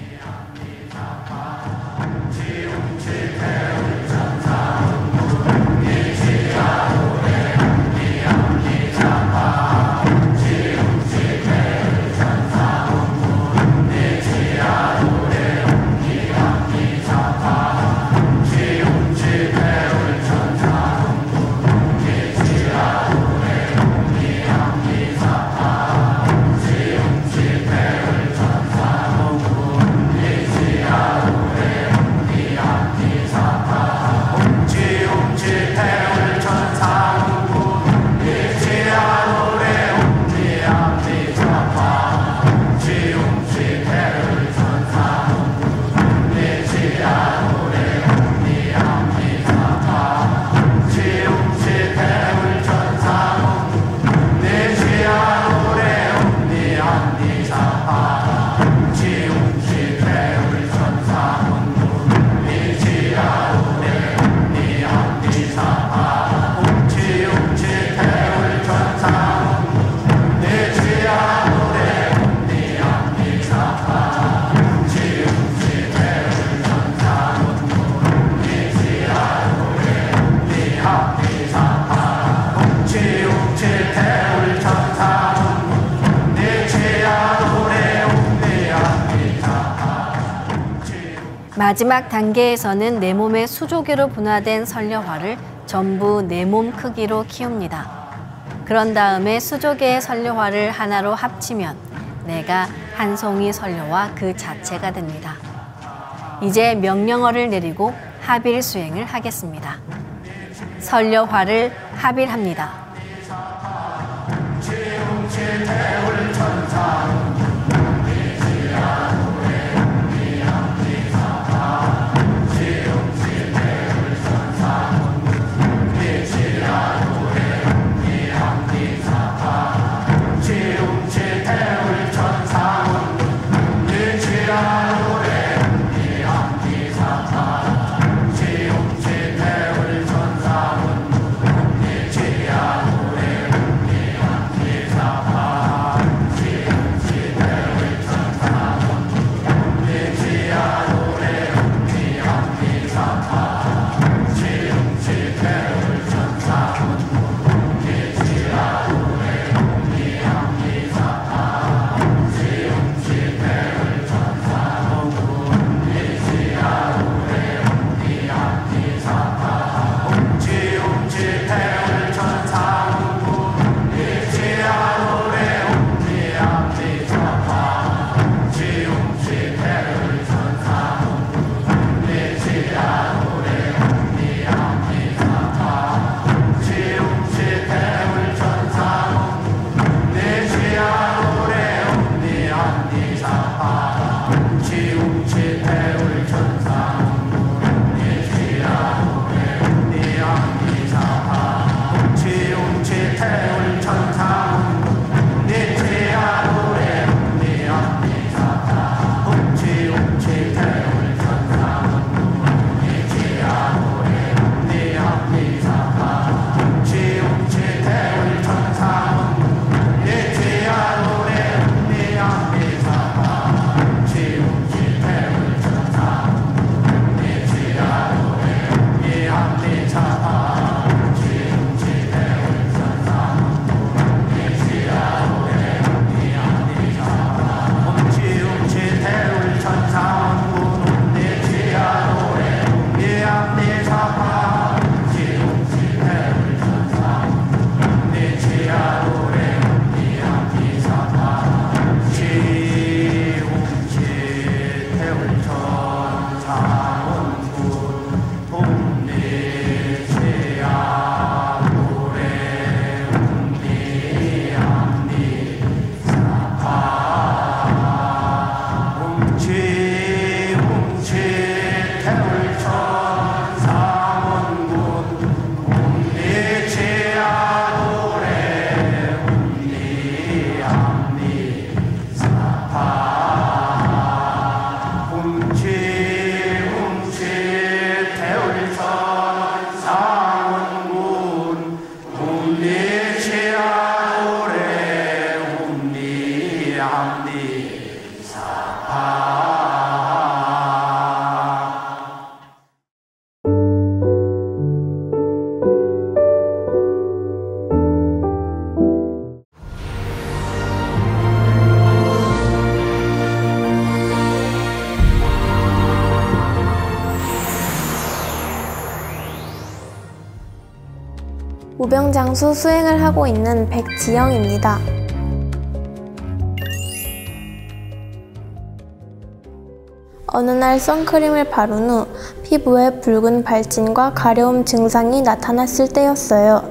마지막 단계에서는 내 몸의 수조기로 분화된 설려화를 전부 내 몸 크기로 키웁니다. 그런 다음에 수조기의 설려화를 하나로 합치면 내가 한 송이 설려화 그 자체가 됩니다. 이제 명령어를 내리고 합일 수행을 하겠습니다. 설려화를 합일합니다. 지야 우병장수 수행을 하고 있는 백지영입니다. 어느 날 선크림을 바른 후 피부에 붉은 발진과 가려움 증상이 나타났을 때였어요.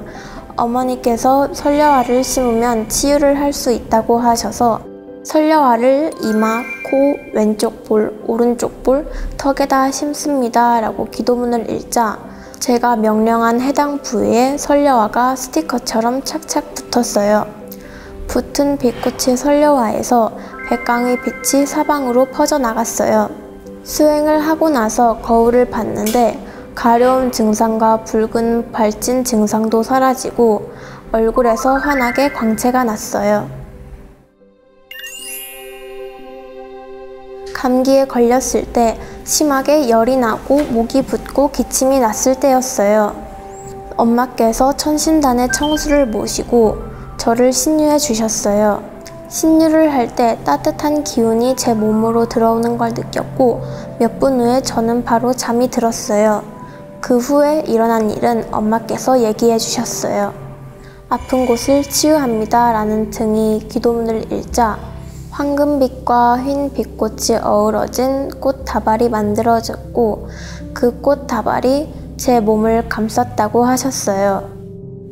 어머니께서 설려화를 심으면 치유를 할 수 있다고 하셔서 설려화를 이마, 코, 왼쪽 볼, 오른쪽 볼, 턱에다 심습니다 라고 기도문을 읽자 제가 명령한 해당 부위에 설려화가 스티커처럼 착착 붙었어요. 붙은 빛꽃의 설려화에서 백광의 빛이 사방으로 퍼져나갔어요. 수행을 하고 나서 거울을 봤는데 가려움 증상과 붉은 발진 증상도 사라지고 얼굴에서 환하게 광채가 났어요. 감기에 걸렸을 때 심하게 열이 나고 목이 붓고 기침이 났을 때였어요. 엄마께서 천신단의 청수를 모시고 저를 신유해 주셨어요. 신유를 할 때 따뜻한 기운이 제 몸으로 들어오는 걸 느꼈고 몇 분 후에 저는 바로 잠이 들었어요. 그 후에 일어난 일은 엄마께서 얘기해 주셨어요. 아픈 곳을 치유합니다 라는 등이 기도문을 읽자 황금빛과 흰 빛꽃이 어우러진 꽃 다발이 만들어졌고 그 꽃 다발이 제 몸을 감쌌다고 하셨어요.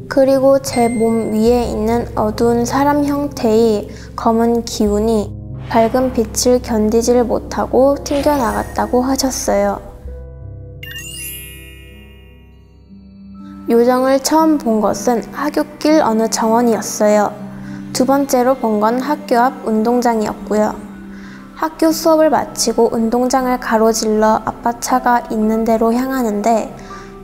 그리고 제 몸 위에 있는 어두운 사람 형태의 검은 기운이 밝은 빛을 견디질 못하고 튕겨나갔다고 하셨어요. 요정을 처음 본 것은 하굣길 어느 정원이었어요. 두 번째로 본 건 학교 앞 운동장이었고요. 학교 수업을 마치고 운동장을 가로질러 아빠 차가 있는 데로 향하는데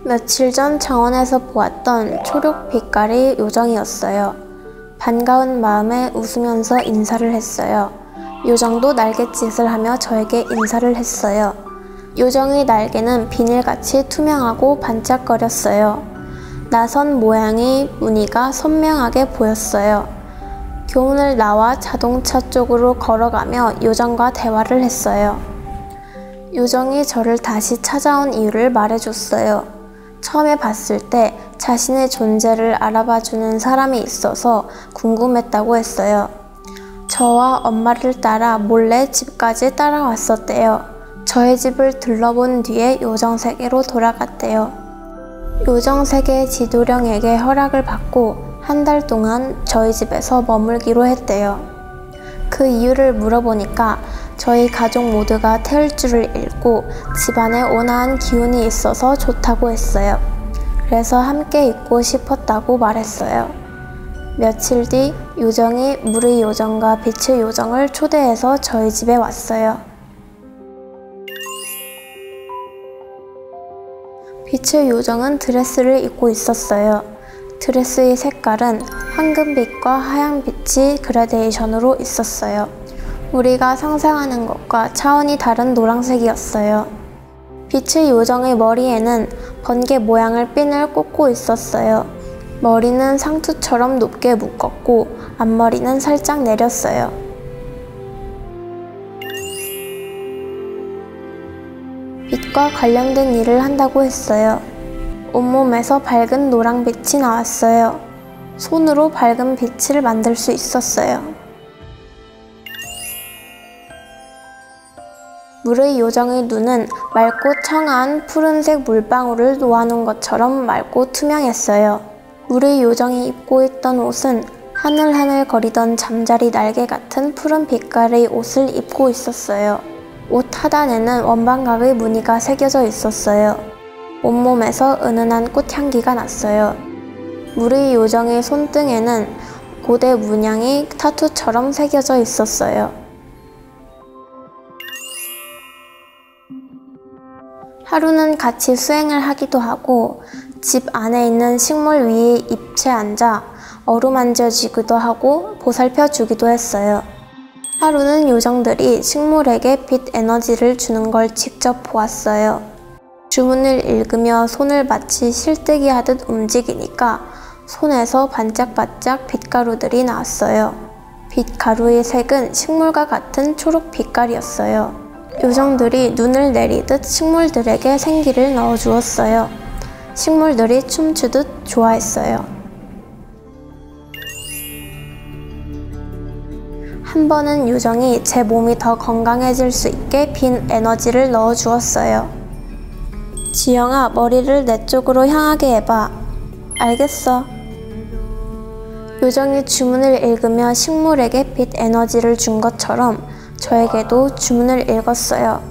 며칠 전 정원에서 보았던 초록 빛깔의 요정이었어요. 반가운 마음에 웃으면서 인사를 했어요. 요정도 날갯짓을 하며 저에게 인사를 했어요. 요정의 날개는 비닐같이 투명하고 반짝거렸어요. 나선 모양의 무늬가 선명하게 보였어요. 교문을 나와 자동차 쪽으로 걸어가며 요정과 대화를 했어요. 요정이 저를 다시 찾아온 이유를 말해줬어요. 처음에 봤을 때 자신의 존재를 알아봐주는 사람이 있어서 궁금했다고 했어요. 저와 엄마를 따라 몰래 집까지 따라왔었대요. 저의 집을 둘러본 뒤에 요정세계로 돌아갔대요. 요정세계 지도령에게 허락을 받고 한 달 동안 저희 집에서 머물기로 했대요. 그 이유를 물어보니까 저희 가족 모두가 태울줄을 읽고 집안에 온화한 기운이 있어서 좋다고 했어요. 그래서 함께 있고 싶었다고 말했어요. 며칠 뒤 요정이 물의 요정과 빛의 요정을 초대해서 저희 집에 왔어요. 빛의 요정은 드레스를 입고 있었어요. 드레스의 색깔은 황금빛과 하얀빛이 그라데이션으로 있었어요. 우리가 상상하는 것과 차원이 다른 노란색이었어요. 빛의 요정의 머리에는 번개 모양의 핀을 꽂고 있었어요. 머리는 상투처럼 높게 묶었고 앞머리는 살짝 내렸어요. 빛과 관련된 일을 한다고 했어요. 온몸에서 밝은 노랑빛이 나왔어요. 손으로 밝은 빛을 만들 수 있었어요. 물의 요정의 눈은 맑고 청아한 푸른색 물방울을 놓아놓은 것처럼 맑고 투명했어요. 물의 요정이 입고 있던 옷은 하늘하늘 거리던 잠자리 날개 같은 푸른 빛깔의 옷을 입고 있었어요. 옷 하단에는 원방각의 무늬가 새겨져 있었어요. 온몸에서 은은한 꽃향기가 났어요. 물의 요정의 손등에는 고대 문양이 타투처럼 새겨져 있었어요. 하루는 같이 수행을 하기도 하고 집 안에 있는 식물 위에 잎에 앉아 어루만져주기도 하고 보살펴주기도 했어요. 하루는 요정들이 식물에게 빛 에너지를 주는 걸 직접 보았어요. 주문을 읽으며 손을 마치 실뜨기 하듯 움직이니까 손에서 반짝반짝 빛가루들이 나왔어요. 빛가루의 색은 식물과 같은 초록 빛깔이었어요. 요정들이 눈을 내리듯 식물들에게 생기를 넣어주었어요. 식물들이 춤추듯 좋아했어요. 한 번은 요정이 제 몸이 더 건강해질 수 있게 빈 에너지를 넣어 주었어요. 지영아, 머리를 내 쪽으로 향하게 해봐. 알겠어. 요정이 주문을 읽으며 식물에게 빛 에너지를 준 것처럼 저에게도 주문을 읽었어요.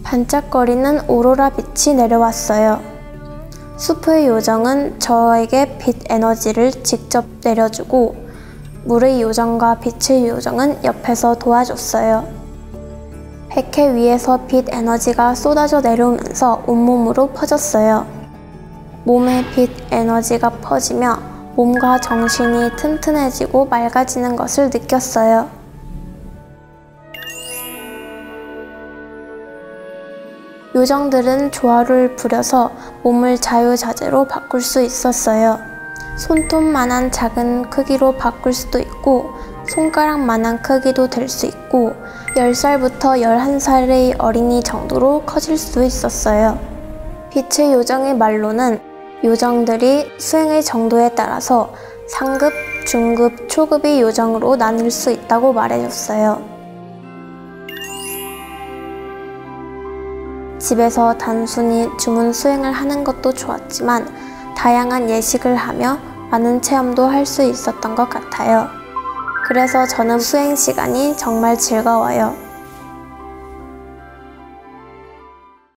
반짝거리는 오로라 빛이 내려왔어요. 숲의 요정은 저에게 빛 에너지를 직접 내려주고 물의 요정과 빛의 요정은 옆에서 도와줬어요. 백회 위에서 빛 에너지가 쏟아져 내려오면서 온몸으로 퍼졌어요. 몸에 빛 에너지가 퍼지며 몸과 정신이 튼튼해지고 맑아지는 것을 느꼈어요. 요정들은 조화를 부려서 몸을 자유자재로 바꿀 수 있었어요. 손톱만한 작은 크기로 바꿀 수도 있고 손가락만한 크기도 될 수 있고 10살부터 11살의 어린이 정도로 커질 수도 있었어요. 빛의 요정의 말로는 요정들이 수행의 정도에 따라서 상급, 중급, 초급의 요정으로 나뉠 수 있다고 말해줬어요. 집에서 단순히 주문 수행을 하는 것도 좋았지만 다양한 예식을 하며 많은 체험도 할 수 있었던 것 같아요. 그래서 저는 수행 시간이 정말 즐거워요.